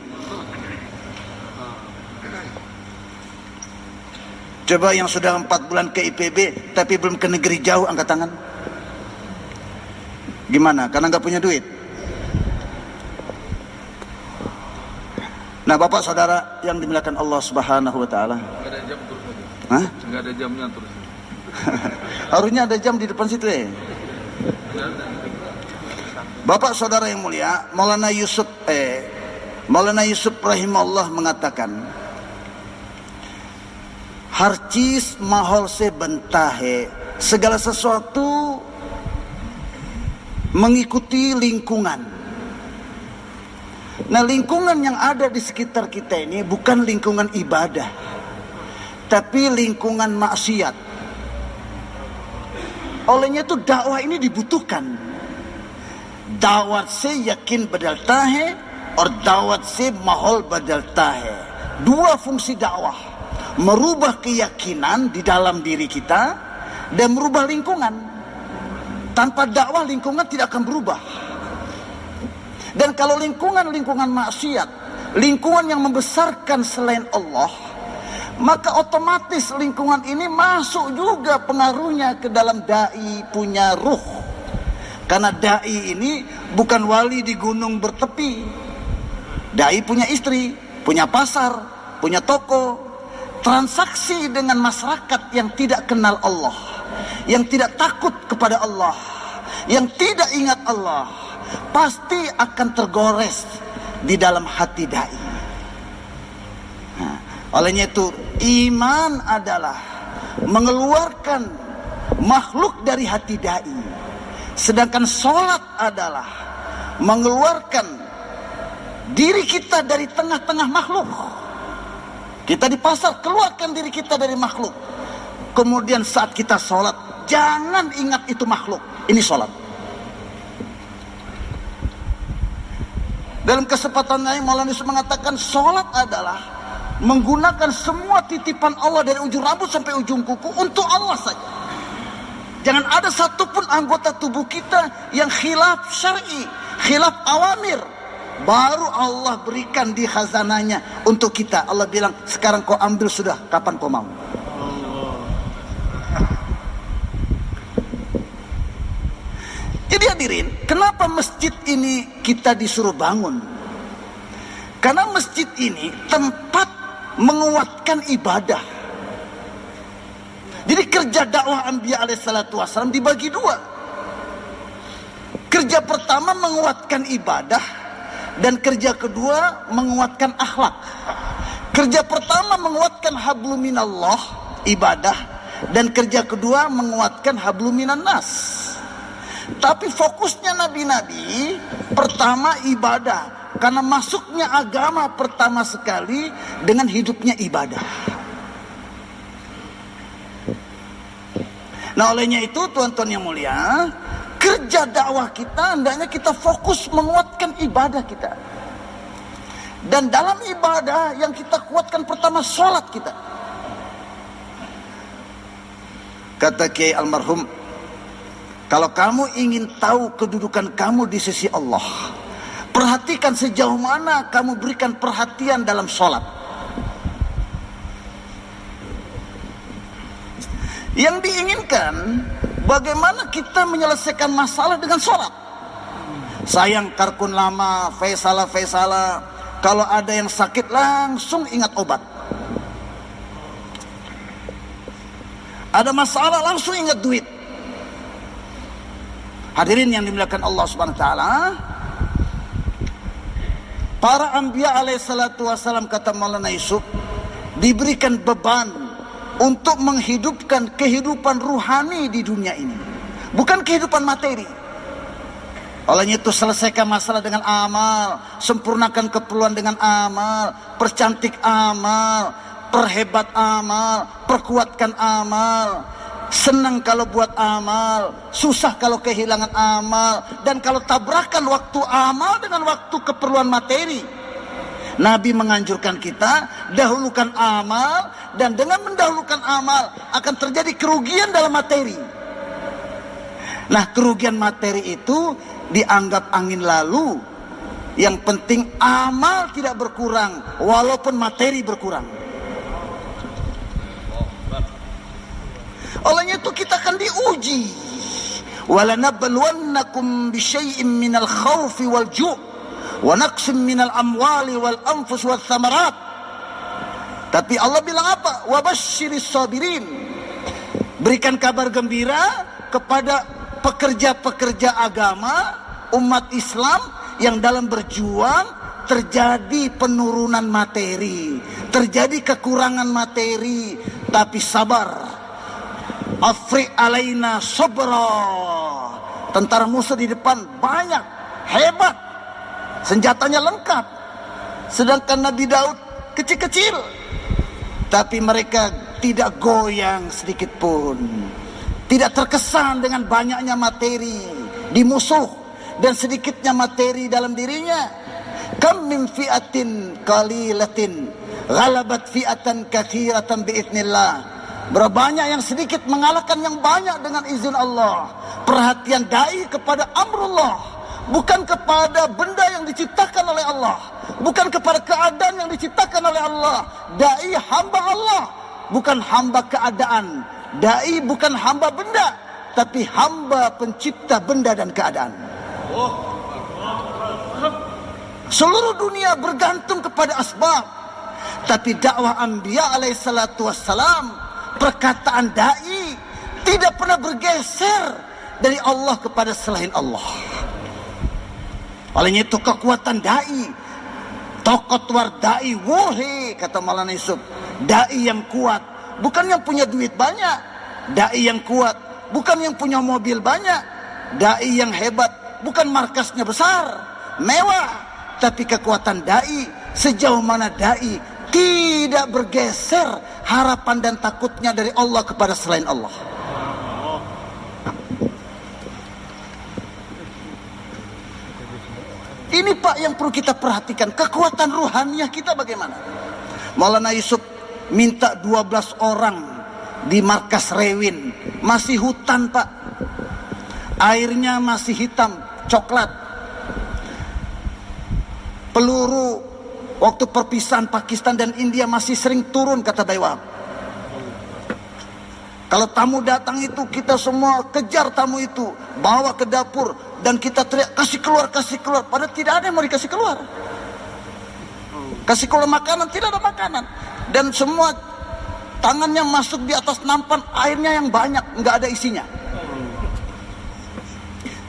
Coba yang sudah 4 bulan ke IPB tapi belum ke negeri jauh, angkat tangan. Gimana? Karena nggak punya duit. Nah, Bapak Saudara yang dimuliakan Allah Subhanahu wa taala. Nggak ada jam terus aja. Hah? Nggak ada jamnya terus. Harusnya ada jam di depan situ ya. Bapak Saudara yang mulia, Maulana Yusuf rahimahullah mengatakan, harcis mahol se bentahe, segala sesuatu mengikuti lingkungan. Nah, lingkungan yang ada di sekitar kita ini bukan lingkungan ibadah, tapi lingkungan maksiat. Olehnya itu dakwah ini dibutuhkan. Dawat se yakin badalta hai और दावत से माहौल बदलता है. Dua fungsi dakwah, merubah keyakinan di dalam diri kita dan merubah lingkungan. Tanpa dakwah lingkungan tidak akan berubah. Dan kalau lingkungan maksiat, lingkungan yang membesarkan selain Allah, maka otomatis lingkungan ini masuk juga pengaruhnya ke dalam dai punya ruh. Karena dai ini bukan wali di gunung bertepi. Dai punya istri, punya pasar, punya toko, transaksi dengan masyarakat yang tidak kenal Allah, yang tidak takut kepada Allah, yang tidak ingat Allah, pasti akan tergores di dalam hati dai. Nah, olehnya itu iman adalah mengeluarkan makhluk dari hati dai, sedangkan sholat adalah mengeluarkan diri kita dari tengah-tengah makhluk. Kita di pasar, keluarkan diri kita dari makhluk. Kemudian saat kita sholat, jangan ingat itu makhluk. Ini sholat. Dalam kesempatan lain Maulana Yusuf mengatakan sholat adalah menggunakan semua titipan Allah dari ujung rambut sampai ujung kuku untuk Allah saja. Jangan ada satupun anggota tubuh kita yang khilaf syar'i, khilaf awamir. Baru Allah berikan di khazanahnya untuk kita. Allah bilang, sekarang kau ambil sudah, kapan kau mau. Jadi hadirin, kenapa masjid ini kita disuruh bangun? Karena masjid ini tempat menguatkan ibadah. Jadi kerja dakwah Anbiya alaihissalatu wassalam dibagi dua. Kerja pertama menguatkan ibadah, dan kerja kedua menguatkan akhlak. Kerja pertama menguatkan hablum minallah, ibadah, dan kerja kedua menguatkan hablum minan nas. Tapi fokusnya nabi-nabi pertama ibadah, karena masuknya agama pertama sekali dengan hidupnya ibadah. Nah, olehnya itu tuan-tuan yang mulia, kerja dakwah kita hendaknya kita fokus menguatkan ibadah kita. Dan dalam ibadah yang kita kuatkan pertama sholat kita. Kata Kiai almarhum, kalau kamu ingin tahu kedudukan kamu di sisi Allah, perhatikan sejauh mana kamu berikan perhatian dalam sholat. Yang diinginkan bagaimana kita menyelesaikan masalah dengan sholat. Sayang karkun lama, Faisala, kalau ada yang sakit langsung ingat obat. Ada masalah langsung ingat duit. Hadirin yang dimuliakan Allah Subhanahu wa taala, para anbiya alaihissalatu wassalam, kata Maulana Yusuf, diberikan beban untuk menghidupkan kehidupan ruhani di dunia ini, bukan kehidupan materi. Olehnya itu selesaikan masalah dengan amal, sempurnakan keperluan dengan amal, percantik amal, perhebat amal, perkuatkan amal. Senang kalau buat amal, susah kalau kehilangan amal, dan kalau tabrakan waktu amal dengan waktu keperluan materi. Nabi menganjurkan kita dahulukan amal, dan dengan mendahulukan amal akan terjadi kerugian dalam materi. Nah, kerugian materi itu dianggap angin lalu. Yang penting amal tidak berkurang walaupun materi berkurang. Olehnya itu kita akan diuji. Walanabluwannakum bisyai'in minal khawfi wal ju' wa naqsim minal amwali wal anfus wal thamarat. Tapi Allah bilang apa? Wabasyiris sabirin. Berikan kabar gembira kepada pekerja-pekerja agama, umat Islam yang dalam berjuang terjadi penurunan materi, terjadi kekurangan materi, tapi sabar. Afri alaina sabra. Tentara musuh di depan banyak, hebat, senjatanya lengkap. Sedangkan Nabi Daud kecil-kecil, tapi mereka tidak goyang sedikit pun. tidak terkesan dengan banyaknya materi di musuh dan sedikitnya materi dalam dirinya. Kam min fi'atin qalilatin ghalabat fi'atan katsiratan biidznillah. Berapa banyak yang sedikit mengalahkan yang banyak dengan izin Allah. Perhatian dai kepada amrullah, bukan kepada benda yang diciptakan oleh Allah, bukan kepada keadaan yang diciptakan oleh Allah. Dai hamba Allah, bukan hamba keadaan. Dai bukan hamba benda, tapi hamba pencipta benda dan keadaan. Seluruh dunia bergantung kepada asbab, tapi dakwah Anbiya alaihissalatu wassalam, perkataan dai tidak pernah bergeser dari Allah kepada selain Allah. Olehnya itu kekuatan dai, tokotwar dai wohe, kata Maulana Yusuf, dai yang kuat bukan yang punya duit banyak, dai yang kuat bukan yang punya mobil banyak, dai yang hebat bukan markasnya besar, mewah, tapi kekuatan dai sejauh mana dai tidak bergeser harapan dan takutnya dari Allah kepada selain Allah. Ini Pak yang perlu kita perhatikan, kekuatan ruhaniah kita bagaimana. Maulana Yusuf minta 12 orang di markas Rewin, masih hutan Pak, airnya masih hitam coklat. Peluru waktu perpisahan Pakistan dan India masih sering turun, kata Bayi Wahab. Kalau tamu datang itu kita semua kejar tamu itu, bawa ke dapur dan kita teriak kasih keluar, padahal tidak ada yang mau dikasih keluar. Kasih keluar makanan, tidak ada makanan, dan semua tangannya masuk di atas nampan, airnya yang banyak, nggak ada isinya.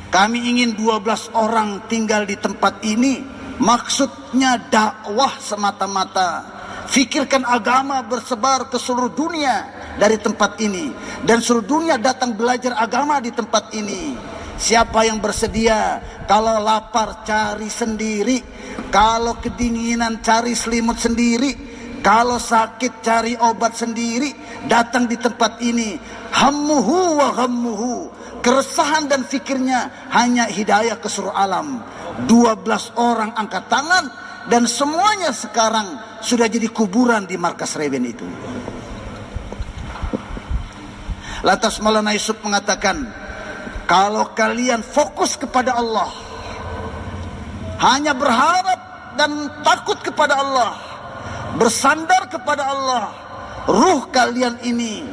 Kami ingin 12 orang tinggal di tempat ini, maksudnya dakwah semata-mata. Fikirkan agama bersebar ke seluruh dunia dari tempat ini, dan seluruh dunia datang belajar agama di tempat ini. Siapa yang bersedia, kalau lapar cari sendiri, kalau kedinginan cari selimut sendiri, kalau sakit cari obat sendiri, datang di tempat ini. Hammuhu wa ghammuhu, keresahan dan fikirnya hanya hidayah ke seluruh alam. 12 orang angkat tangan dan semuanya sekarang sudah jadi kuburan di markas Rewin itu. Lantas Maulana Yusuf mengatakan, kalau kalian fokus kepada Allah, hanya berharap dan takut kepada Allah, bersandar kepada Allah, ruh kalian ini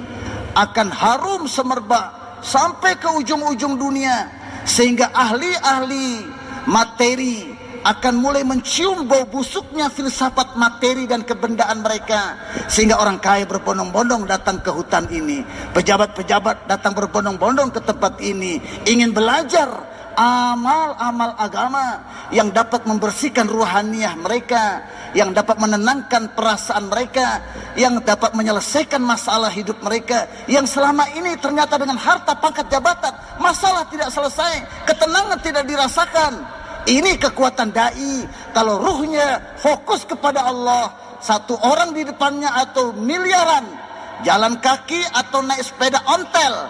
akan harum semerbak sampai ke ujung-ujung dunia, sehingga ahli-ahli materi akan mulai mencium bau busuknya filsafat materi dan kebendaan mereka, sehingga orang kaya berbondong-bondong datang ke hutan ini, pejabat-pejabat datang berbondong-bondong ke tempat ini, ingin belajar amal-amal agama yang dapat membersihkan ruhaniah mereka, yang dapat menenangkan perasaan mereka, yang dapat menyelesaikan masalah hidup mereka, yang selama ini ternyata dengan harta pangkat jabatan masalah tidak selesai, ketenangan tidak dirasakan. Ini kekuatan dai. Kalau ruhnya fokus kepada Allah, satu orang di depannya atau miliaran, jalan kaki atau naik sepeda ontel,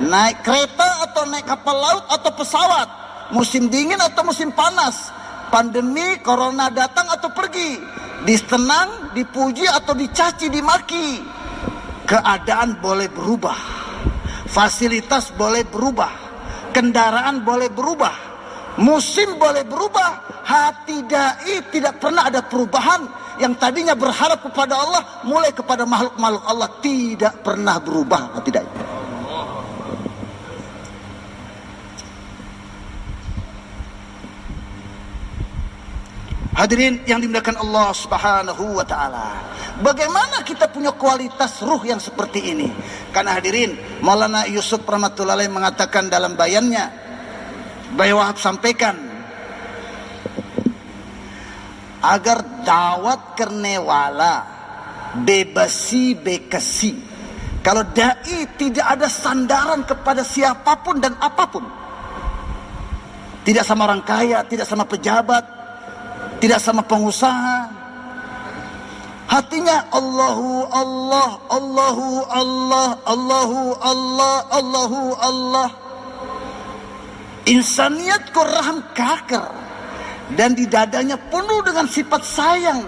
naik kereta atau naik kapal laut atau pesawat, musim dingin atau musim panas, pandemi corona datang atau pergi, disenang, dipuji atau dicaci, dimaki, keadaan boleh berubah, fasilitas boleh berubah, kendaraan boleh berubah, musim boleh berubah. Hati dai tidak pernah ada perubahan. Yang tadinya berharap kepada Allah, mulai kepada makhluk-makhluk Allah, tidak pernah berubah hati dai. Hadirin yang dimuliakan Allah Subhanahu wa taala, bagaimana kita punya kualitas ruh yang seperti ini? Karena hadirin, Maulana Yusuf rahmatullahi alaih mengatakan dalam bayannya, Bayi Wahab sampaikan, agar dawat kernewala bebasi bekasi. Kalau dai tidak ada sandaran kepada siapapun dan apapun, tidak sama orang kaya, tidak sama pejabat, tidak sama pengusaha, Hatinya Allahu Allah, Allahu Allah, Allahu Allah, Allahu Allah. Insaniat Qur'an kaker, dan di dadanya penuh dengan sifat sayang.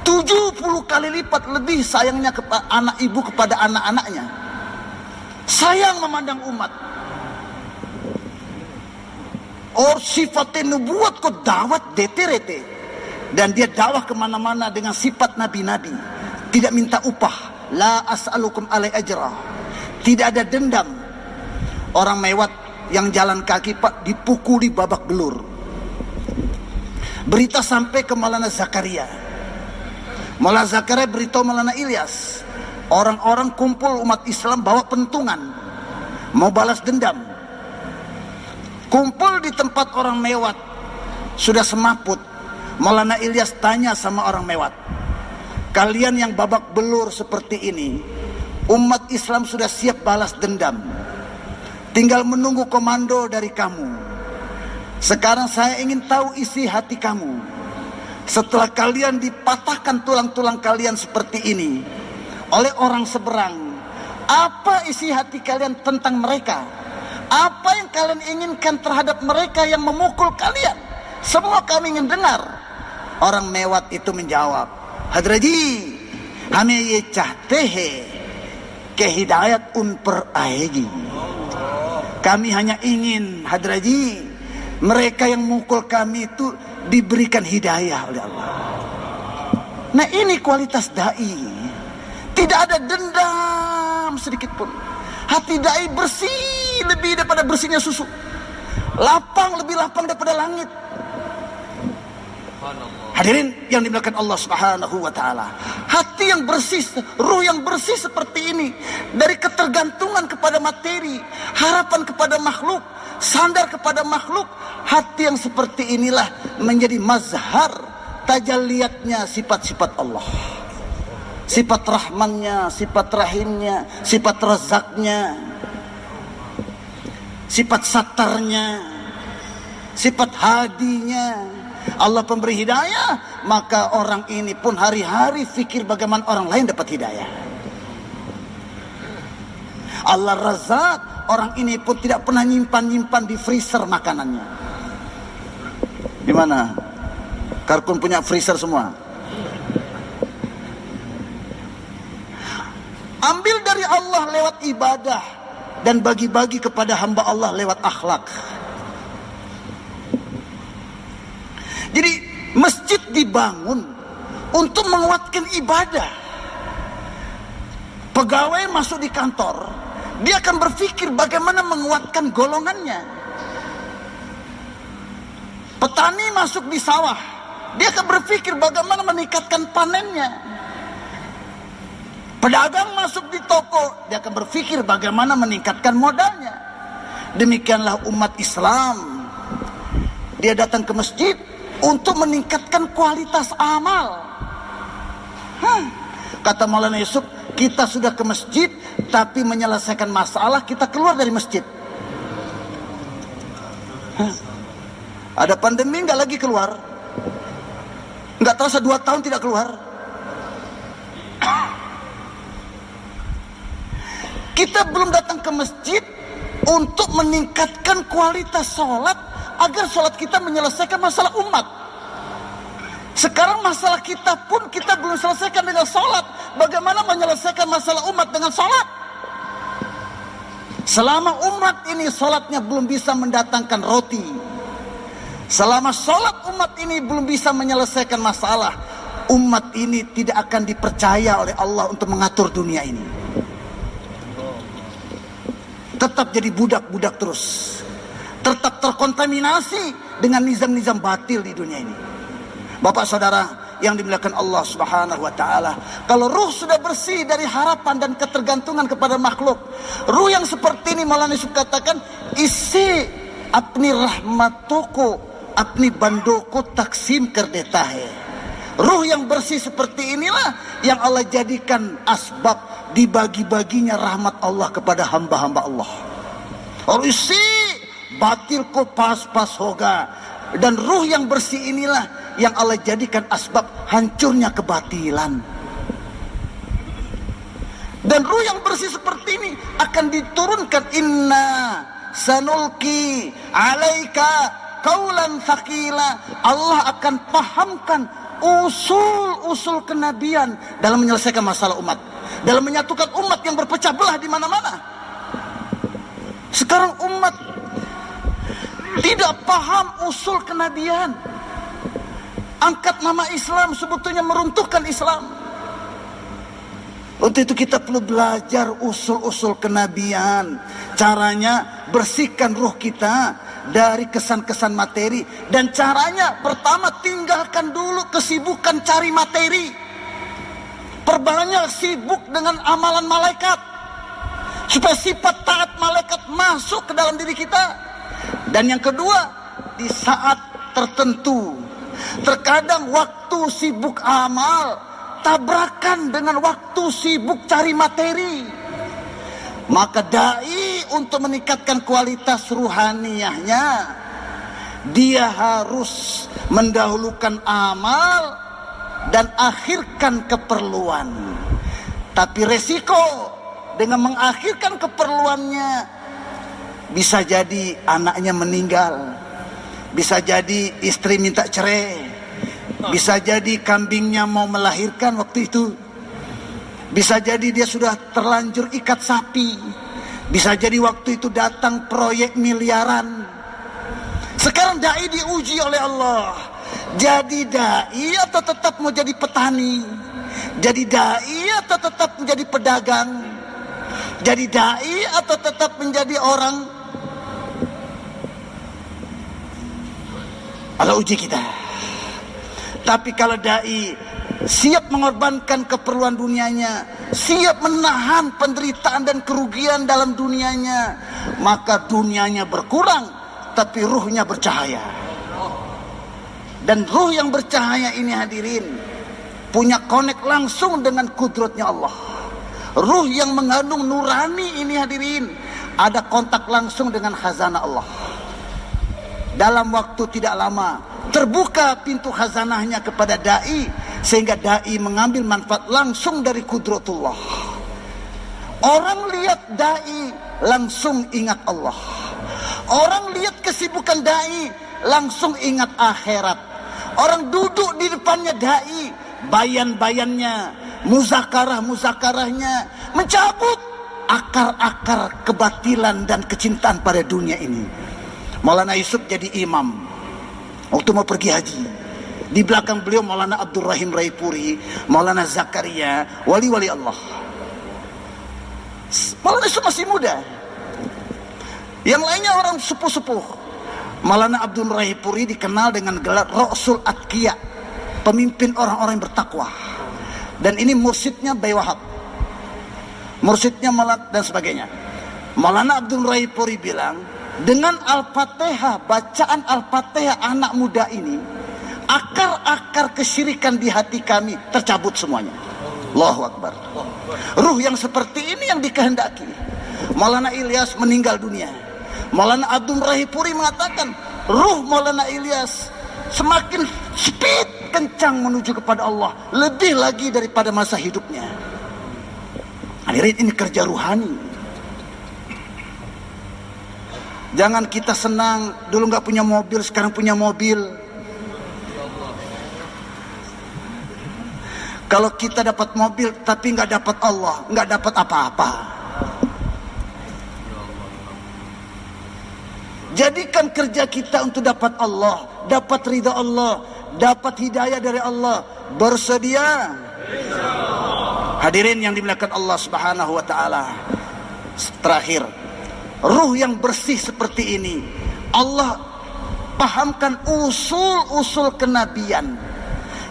70 kali lipat lebih sayangnya anak ibu kepada anak-anaknya. Sayang memandang umat. Or sifatnya nubuat kok dawat deterete. Dan dia dakwah kemana-mana dengan sifat nabi-nabi. Tidak minta upah. La as'alukum alai ajra. Tidak ada dendam. Orang mewat yang jalan kaki pak dipukuli babak belur. Berita sampai ke Maulana Zakaria. Maulana Zakaria beritahu Maulana Ilyas, orang-orang kumpul umat Islam bawa pentungan, mau balas dendam. Kumpul di tempat orang mewat, sudah semaput. Maulana Ilyas tanya sama orang mewat, kalian yang babak belur seperti ini, umat Islam sudah siap balas dendam, tinggal menunggu komando dari kamu. Sekarang saya ingin tahu isi hati kamu. Setelah kalian dipatahkan tulang-tulang kalian seperti ini oleh orang seberang, apa isi hati kalian tentang mereka? Apa yang kalian inginkan terhadap mereka yang memukul kalian? Semua kami ingin dengar. Orang mewat itu menjawab, Hadraji, hame ye chahte hai ke hidayat un per aegi. Kami hanya ingin, Hadraji, mereka yang mukul kami itu diberikan hidayah oleh Allah. Nah ini kualitas da'i. Tidak ada dendam sedikit pun. Hati da'i bersih lebih daripada bersihnya susu. Lapang lebih lapang daripada langit. Hadirin yang dimuliakan Allah Subhanahu wa taala. Hati yang bersih, ruh yang bersih seperti ini, dari ketergantungan kepada materi, harapan kepada makhluk, sandar kepada makhluk, hati yang seperti inilah menjadi mazhar tajalliyatnya sifat-sifat Allah. Sifat rahmannya, sifat rahimnya, sifat razaknya, sifat satarnya, sifat hadinya. Allah pemberi hidayah, maka orang ini pun hari-hari fikir bagaimana orang lain dapat hidayah. Allah razak, orang ini pun tidak pernah nyimpan-nyimpan di freezer makanannya. Di mana? Karkun punya freezer semua. Ambil dari Allah lewat ibadah dan bagi-bagi kepada hamba Allah lewat akhlak. Jadi masjid dibangun untuk menguatkan ibadah. Pegawai masuk di kantor, dia akan berpikir bagaimana menguatkan golongannya. Petani masuk di sawah, dia akan berpikir bagaimana meningkatkan panennya. Pedagang masuk di toko, dia akan berpikir bagaimana meningkatkan modalnya. Demikianlah umat Islam. Dia datang ke masjid untuk meningkatkan kualitas amal. Kata Maulana Yusuf, kita sudah ke masjid tapi menyelesaikan masalah, kita keluar dari masjid. Ada pandemi nggak lagi keluar, nggak terasa 2 tahun tidak keluar. Kita belum datang ke masjid untuk meningkatkan kualitas sholat, agar sholat kita menyelesaikan masalah umat. Sekarang masalah kita pun kita belum selesaikan dengan sholat. Bagaimana menyelesaikan masalah umat dengan sholat? Selama umat ini sholatnya belum bisa mendatangkan roti, selama sholat umat ini belum bisa menyelesaikan masalah, umat ini tidak akan dipercaya oleh Allah untuk mengatur dunia ini. Tetap jadi budak-budak terus, tetap terkontaminasi dengan nizam-nizam batil di dunia ini. Bapak saudara yang dimuliakan Allah Subhanahu wa taala, kalau ruh sudah bersih dari harapan dan ketergantungan kepada makhluk, ruh yang seperti ini Maulana Yusuf katakan, isi apni rahmatuku apni bandoko taksim kerdetahe. Ruh yang bersih seperti inilah yang Allah jadikan asbab dibagi-baginya rahmat Allah kepada hamba-hamba Allah. Orang isi batil ko pas-pas hoga. Dan ruh yang bersih inilah yang Allah jadikan asbab hancurnya kebatilan. Dan ruh yang bersih seperti ini akan diturunkan, inna sanulki alaika qaulan thaqila. Allah akan pahamkan usul-usul kenabian dalam menyelesaikan masalah umat, dalam menyatukan umat yang berpecah belah di mana-mana. Sekarang umat tidak paham usul kenabian. Angkat nama Islam sebetulnya meruntuhkan Islam. Untuk itu kita perlu belajar usul-usul kenabian. Caranya bersihkan ruh kita dari kesan-kesan materi. Dan caranya pertama, tinggalkan dulu kesibukan cari materi. Perbanyak sibuk dengan amalan malaikat, supaya sifat taat malaikat masuk ke dalam diri kita. Dan yang kedua, di saat tertentu, terkadang waktu sibuk amal tabrakan dengan waktu sibuk cari materi. Maka dai untuk meningkatkan kualitas ruhaniyahnya, dia harus mendahulukan amal dan akhirkan keperluan. Tapi resiko dengan mengakhirkan keperluannya, bisa jadi anaknya meninggal, bisa jadi istri minta cerai, bisa jadi kambingnya mau melahirkan waktu itu, bisa jadi dia sudah terlanjur ikat sapi, bisa jadi waktu itu datang proyek miliaran. Sekarang dai diuji oleh Allah. Jadi dai atau tetap mau jadi petani? Jadi dai atau tetap menjadi pedagang? Jadi dai atau tetap menjadi orang? Allah uji kita. Tapi kalau dai siap mengorbankan keperluan dunianya, siap menahan penderitaan dan kerugian dalam dunianya, maka dunianya berkurang, tapi ruhnya bercahaya. Dan ruh yang bercahaya ini hadirin, punya connect langsung dengan kudratnya Allah. Ruh yang mengandung nurani ini hadirin, ada kontak langsung dengan khazanah Allah. Dalam waktu tidak lama terbuka pintu khazanahnya kepada dai, sehingga dai mengambil manfaat langsung dari kudratullah. Orang lihat dai langsung ingat Allah. Orang lihat kesibukan dai langsung ingat akhirat. Orang duduk di depannya dai, bayan-bayannya, muzakarah-muzakarahnya mencabut akar-akar kebatilan dan kecintaan pada dunia ini. Maulana Yusuf jadi imam waktu mau pergi haji. Di belakang beliau Maulana Abdul Rahim Raipuri, Maulana Zakaria, wali-wali Allah. Maulana Yusuf masih muda. Yang lainnya orang sepuh-sepuh. Maulana Abdul Raipuri dikenal dengan gelar Rasul Atqiya, pemimpin orang-orang yang bertakwa. Dan ini mursyidnya Bay Wahab, mursyidnya Malat dan sebagainya. Maulana Abdul Raipuri bilang, dengan Al-Fatihah, bacaan Al-Fatihah anak muda ini, akar-akar kesyirikan di hati kami tercabut semuanya. Allahu Akbar. Ruh yang seperti ini yang dikehendaki. Maulana Ilyas meninggal dunia. Maulana Abdul Rahipuri mengatakan, ruh Maulana Ilyas semakin speed, kencang menuju kepada Allah, lebih lagi daripada masa hidupnya. Hadirin, ini kerja ruhani. Jangan kita senang dulu nggak punya mobil, sekarang punya mobil. Kalau kita dapat mobil tapi nggak dapat Allah, nggak dapat apa-apa. Jadikan kerja kita untuk dapat Allah, dapat ridha Allah, dapat hidayah dari Allah. Bersedia? Hadirin yang dimuliakan Allah Subhanahu wa taala. Terakhir, ruh yang bersih seperti ini, Allah pahamkan usul-usul kenabian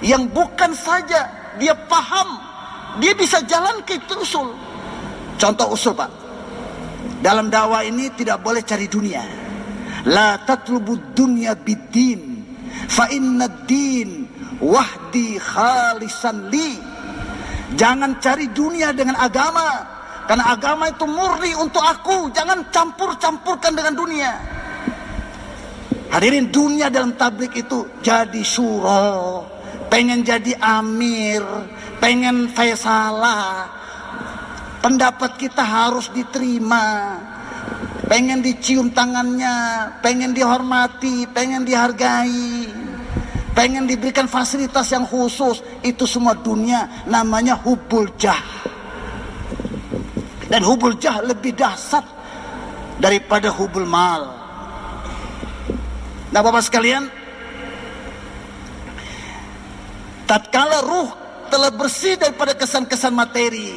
yang bukan saja dia paham, dia bisa jalan ke itu usul. Contoh usul, Pak. Dalam dakwah ini tidak boleh cari dunia. La tatlubud dunya bid-din, fa inna ad-din wahdi khalisan li. Jangan cari dunia dengan agama, karena agama itu murni untuk aku. Jangan campur-campurkan dengan dunia. Hadirin, dunia dalam tablik itu jadi syuro, pengen jadi amir, pengen faisalah, pendapat kita harus diterima, pengen dicium tangannya, pengen dihormati, pengen dihargai, pengen diberikan fasilitas yang khusus. Itu semua dunia, namanya hubul jah. Dan hubul jah lebih dahsyat daripada hubul mal. Nah Bapak sekalian, tatkala ruh telah bersih daripada kesan-kesan materi,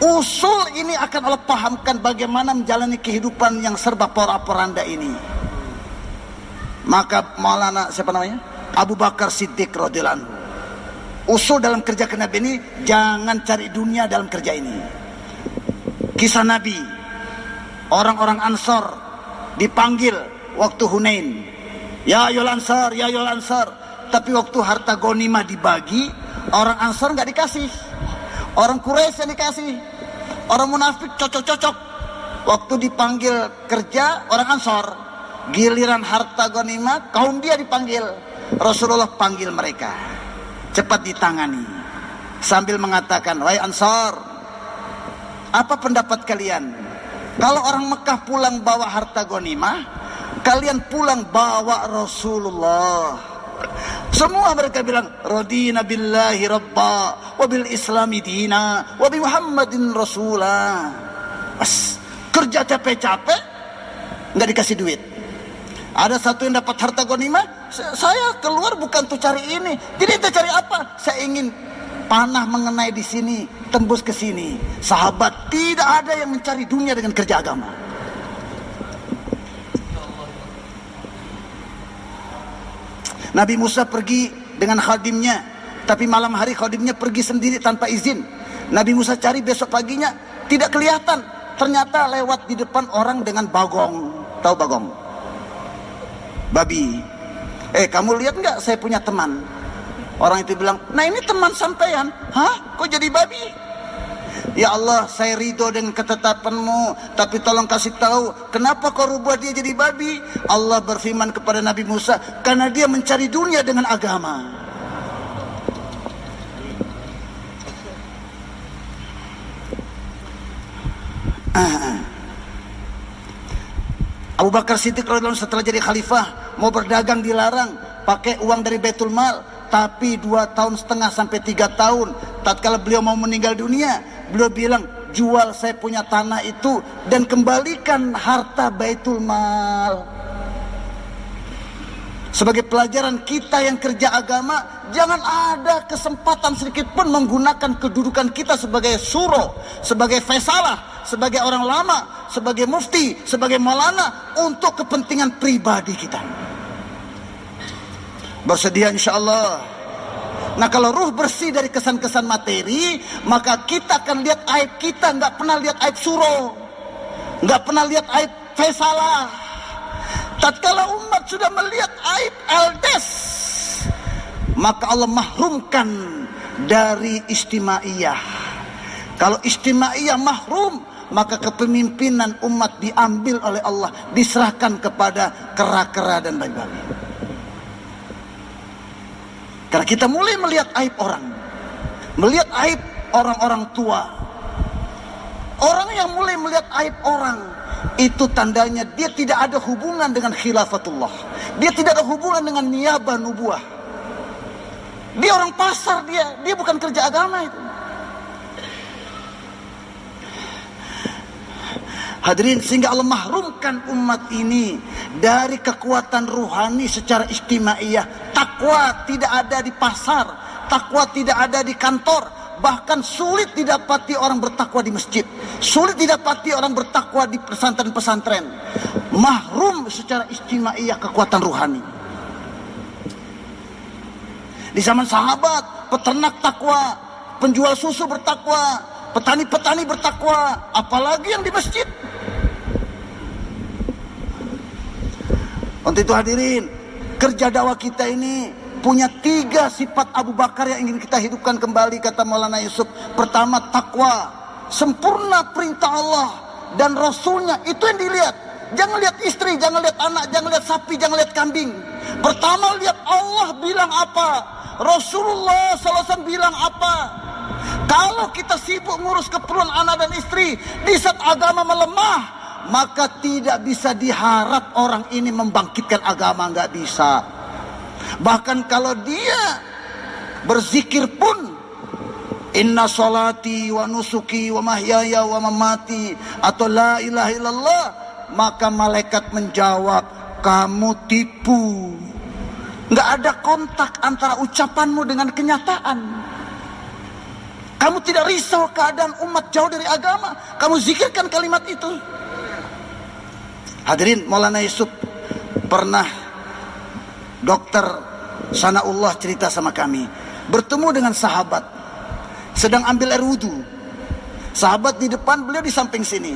usul ini akan Allah pahamkan bagaimana menjalani kehidupan yang serba pora-poranda ini. Maka Maulana siapa namanya? Abu Bakar Siddiq radhiyallahu anhu, usul dalam kerja kenabi ini, jangan cari dunia dalam kerja ini. Kisah Nabi, orang-orang Ansor dipanggil waktu Hunain, ya ayyuhal ansar, ya ayyuhal ansar. Tapi waktu harta ghanimah dibagi, orang Ansor nggak dikasih, orang Quraisy yang dikasih, orang munafik cocok-cocok. Waktu dipanggil kerja orang Ansor, giliran harta ghanimah kaum dia dipanggil. Rasulullah panggil mereka, cepat ditangani, sambil mengatakan, wahai Ansor, apa pendapat kalian? Kalau orang Mekah pulang bawa harta ghanimah, kalian pulang bawa Rasulullah. Semua mereka bilang, radina billahi rabba, wa bil islami dina, wa bi Muhammadin rasulah. Kerja capek-capek, nggak dikasih duit. Ada satu yang dapat harta ghanimah, saya keluar bukan tuh cari ini. Jadi kita cari apa? Saya ingin panah mengenai di sini, tembus ke sini. Sahabat tidak ada yang mencari dunia dengan kerja agama. Nabi Musa pergi dengan khadimnya, tapi malam hari khadimnya pergi sendiri tanpa izin. Nabi Musa cari besok paginya, tidak kelihatan. Ternyata lewat di depan orang dengan bagong. Tahu bagong? Babi. Kamu lihat nggak saya punya teman? Orang itu bilang, nah ini teman sampean. Hah? Kok jadi babi? Ya Allah, saya ridho dengan ketetapanmu, tapi tolong kasih tahu, kenapa kau rubah dia jadi babi? Allah berfirman kepada Nabi Musa, karena dia mencari dunia dengan agama. Abu Bakar Siddiq radhiyallahu anhu setelah jadi khalifah, mau berdagang dilarang, pakai uang dari Baitul Mal. Tapi 2,5 tahun sampai 3 tahun, tatkala beliau mau meninggal dunia, beliau bilang, jual saya punya tanah itu dan kembalikan harta Baitul Mal. Sebagai pelajaran kita yang kerja agama, jangan ada kesempatan sedikit pun menggunakan kedudukan kita sebagai suro, sebagai faisalah, sebagai orang lama, sebagai mufti, sebagai maulana untuk kepentingan pribadi kita. Bersedia insya Allah. Nah kalau ruh bersih dari kesan-kesan materi, maka kita akan lihat aib kita, nggak pernah lihat aib suro, nggak pernah lihat aib faisalah. Tatkala umat sudah melihat aib eldes, maka Allah mahrumkan dari istimaiyah. Kalau istimaiyah mahrum, maka kepemimpinan umat diambil oleh Allah, diserahkan kepada kera-kera dan babi-babi. Karena kita mulai melihat aib orang, melihat aib orang-orang tua. Orang yang mulai melihat aib orang, itu tandanya dia tidak ada hubungan dengan khilafatullah. Dia tidak ada hubungan dengan niyabah nubuah. Dia orang pasar, dia bukan kerja agama itu. Hadirin, sehingga Allah mahrumkan umat ini dari kekuatan ruhani secara istimaiyah. Takwa tidak ada di pasar, takwa tidak ada di kantor. Bahkan sulit didapati orang bertakwa di masjid, sulit didapati orang bertakwa di pesantren-pesantren. Mahrum secara istimaiyah kekuatan ruhani. Di zaman sahabat, peternak takwa, penjual susu bertakwa, petani-petani bertakwa, apalagi yang di masjid. Untuk itu hadirin, kerja dakwah kita ini punya 3 sifat Abu Bakar yang ingin kita hidupkan kembali, kata Maulana Yusuf. Pertama, takwa, sempurna perintah Allah dan Rasulnya, itu yang dilihat. Jangan lihat istri, jangan lihat anak, jangan lihat sapi, jangan lihat kambing. Pertama lihat Allah bilang apa, Rasulullah SAW bilang apa, Kalau kita sibuk ngurus keperluan anak dan istri, di saat agama melemah, maka tidak bisa diharap orang ini membangkitkan agama, nggak bisa. Bahkan kalau dia berzikir pun, inna sholati wa nusuki wa mahyaya wa mamati, atau la ilaha illallah, maka malaikat menjawab, kamu tipu. Nggak ada kontak antara ucapanmu dengan kenyataan. Kamu tidak risau keadaan umat jauh dari agama, kamu zikirkan kalimat itu. Hadirin, Maulana Yusuf pernah, Dokter Sanaullah cerita sama kami, bertemu dengan sahabat sedang ambil air wudu. Sahabat di depan, beliau di samping sini.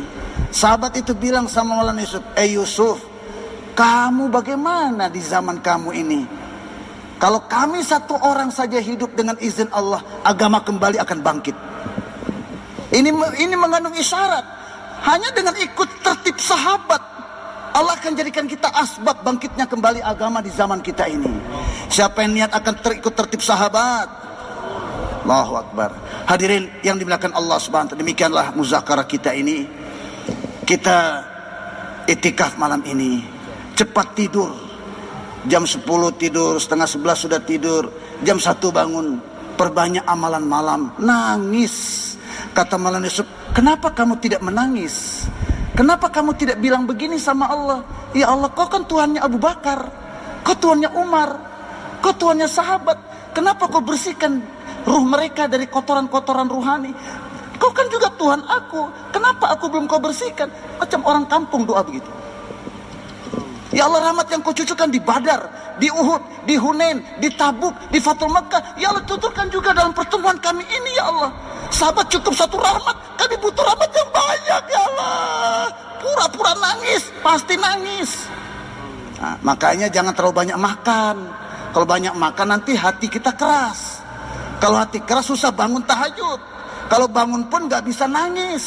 Sahabat itu bilang sama Maulana Yusuf, Yusuf, kamu bagaimana di zaman kamu ini? Kalau kami satu orang saja hidup dengan izin Allah, agama kembali akan bangkit. Ini mengandung isyarat. Hanya dengan ikut tertib sahabat, Allah akan jadikan kita asbab bangkitnya kembali agama di zaman kita ini. Siapa yang niat akan ikut tertib sahabat? Allahu Akbar. Hadirin yang dimuliakan Allah Subhanahu wa ta'ala, demikianlah muzakarah kita ini. Kita itikaf malam ini. Cepat tidur. Jam 10 tidur, setengah 11 sudah tidur, jam 1 bangun, perbanyak amalan malam, nangis. Kata Maulana Yusuf, kenapa kamu tidak menangis? Kenapa kamu tidak bilang begini sama Allah? Ya Allah, kau kan Tuhannya Abu Bakar, kau Tuhannya Umar, kau Tuhannya sahabat. Kenapa kau bersihkan ruh mereka dari kotoran-kotoran ruhani? Kau kan juga Tuhan aku, kenapa aku belum kau bersihkan? Macam orang kampung doa begitu. Ya Allah, rahmat yang kau cucurkan di Badar, di Uhud, di Hunain, di Tabuk, di Fathul Makkah, ya Allah tuturkan juga dalam pertemuan kami ini ya Allah. Sahabat cukup satu rahmat, kami butuh rahmat yang banyak ya Allah. Pura-pura nangis, pasti nangis. Nah, makanya jangan terlalu banyak makan. Kalau banyak makan nanti hati kita keras. Kalau hati keras susah bangun tahajud. Kalau bangun pun gak bisa nangis.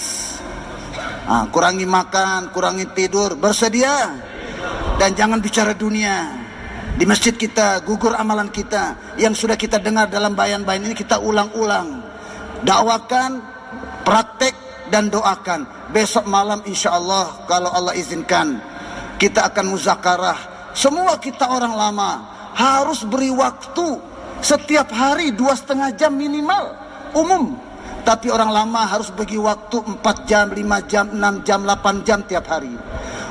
Nah, kurangi makan, kurangi tidur, bersedia. Dan jangan bicara dunia. Di masjid kita, gugur amalan kita. Yang sudah kita dengar dalam bayan-bayan ini kita ulang-ulang. Dakwakan, praktek, dan doakan. Besok malam insya Allah, kalau Allah izinkan, kita akan muzakarah. Semua kita orang lama harus beri waktu setiap hari 2,5 jam minimal, umum. Tapi orang lama harus bagi waktu 4 jam, 5 jam, 6 jam, 8 jam tiap hari.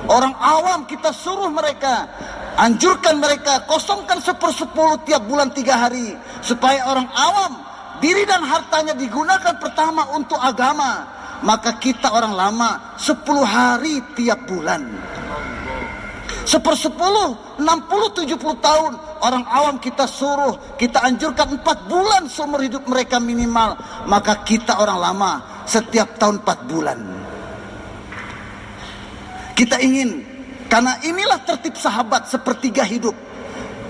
Orang awam kita suruh mereka, anjurkan mereka, kosongkan 1/10 tiap bulan 3 hari. Supaya orang awam, diri dan hartanya digunakan pertama untuk agama. Maka kita orang lama 10 hari tiap bulan. 1/10, 60-70 tahun. Orang awam kita suruh, kita anjurkan 4 bulan seumur hidup mereka minimal. Maka kita orang lama setiap tahun 4 bulan. Kita ingin, karena inilah tertib sahabat sepertiga hidup.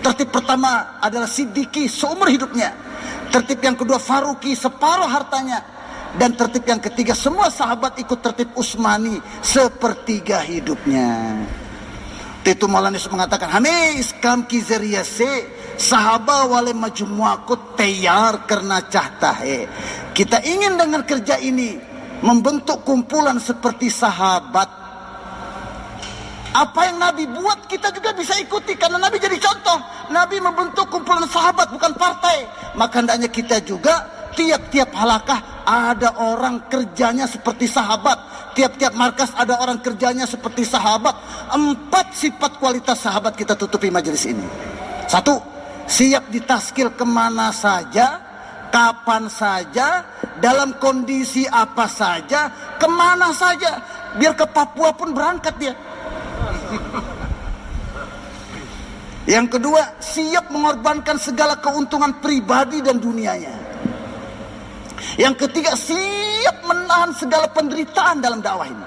Tertib pertama adalah Siddiqi seumur hidupnya. Tertib yang kedua Faruqi separuh hartanya. Dan tertib yang ketiga semua sahabat ikut tertib Utsmani sepertiga hidupnya. Itu Maulana Yusuf mengatakan, Hamis kam ki zariya se sahaba wale majmua ko tayar karena cahta hai. Kita ingin dengan kerja ini membentuk kumpulan seperti sahabat. Apa yang Nabi buat kita juga bisa ikuti, karena Nabi jadi contoh. Nabi membentuk kumpulan sahabat bukan partai. Maka hendaknya kita juga tiap-tiap halakah ada orang kerjanya seperti sahabat. Tiap-tiap markas ada orang kerjanya seperti sahabat. 4 sifat kualitas sahabat kita tutupi majelis ini. 1, siap ditaskil kemana saja, kapan saja, dalam kondisi apa saja, kemana saja. Biar ke Papua pun berangkat dia. Yang kedua, siap mengorbankan segala keuntungan pribadi dan dunianya. Yang ketiga, siap menahan segala penderitaan dalam dakwah ini.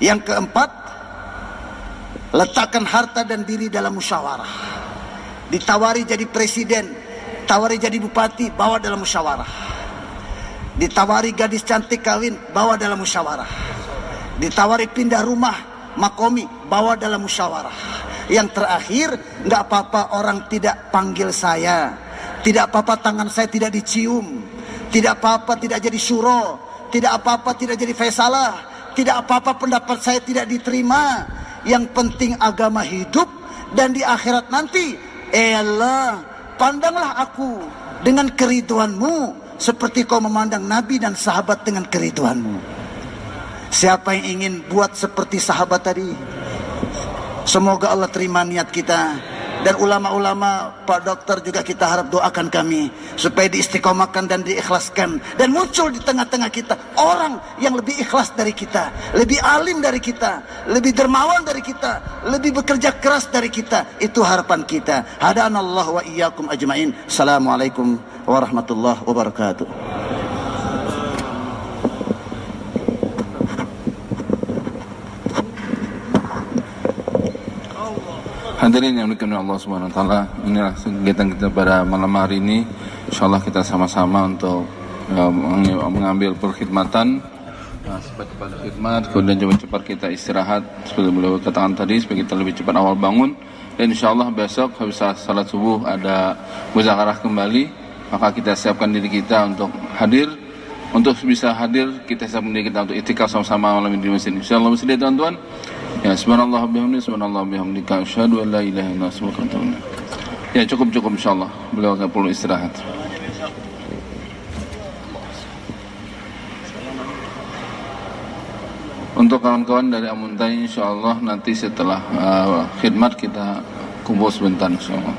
Yang keempat, letakkan harta dan diri dalam musyawarah. Ditawari jadi presiden, tawari jadi bupati, bawa dalam musyawarah. Ditawari gadis cantik kawin, bawa dalam musyawarah. Ditawari pindah rumah, makomi, bawa dalam musyawarah. Yang terakhir, nggak apa-apa orang tidak panggil saya, Tidak apa-apa tangan saya tidak dicium, tidak apa-apa tidak jadi syuro, tidak apa-apa tidak jadi faisalah, tidak apa-apa pendapat saya tidak diterima. Yang penting agama hidup, dan di akhirat nanti, Allah, pandanglah aku dengan keriduanmu seperti kau memandang Nabi dan sahabat dengan keriduanmu. Siapa yang ingin buat seperti sahabat tadi? Semoga Allah terima niat kita. Dan ulama-ulama, Pak Dokter juga kita harap doakan kami supaya diistiqomahkan dan diikhlaskan, dan muncul di tengah-tengah kita orang yang lebih ikhlas dari kita, lebih alim dari kita, lebih dermawan dari kita, lebih bekerja keras dari kita. Itu harapan kita. Hadanallahu wa iyyakum ajmain. Assalamualaikum warahmatullahi wabarakatuh. Hadirin yang dimuliakan Allah Subhanahu wa taala, inilah kegiatan kita pada malam hari ini. Insyaallah kita sama-sama untuk mengambil perkhidmatan, cepat-cepat khidmat, kemudian cepat-cepat kita istirahat seperti beliau katakan tadi, supaya kita lebih cepat awal bangun. Dan insyaallah besok habis salat subuh ada muzakarah kembali, maka kita siapkan diri kita untuk hadir. Untuk bisa hadir, kita siapkan diri kita untuk itikaf sama-sama malam ini di masjid. Insyaallah bersedia tuan-tuan. Ya, subhanallah bihamdika asyhadu an la ilaha illa anta astaghfiruka wa atubu ilaik. Ya, cukup insyaallah. Beliau akan perlu istirahat. Untuk kawan-kawan dari Amuntai, insyaallah nanti setelah khidmat kita kumpul sebentar insyaallah.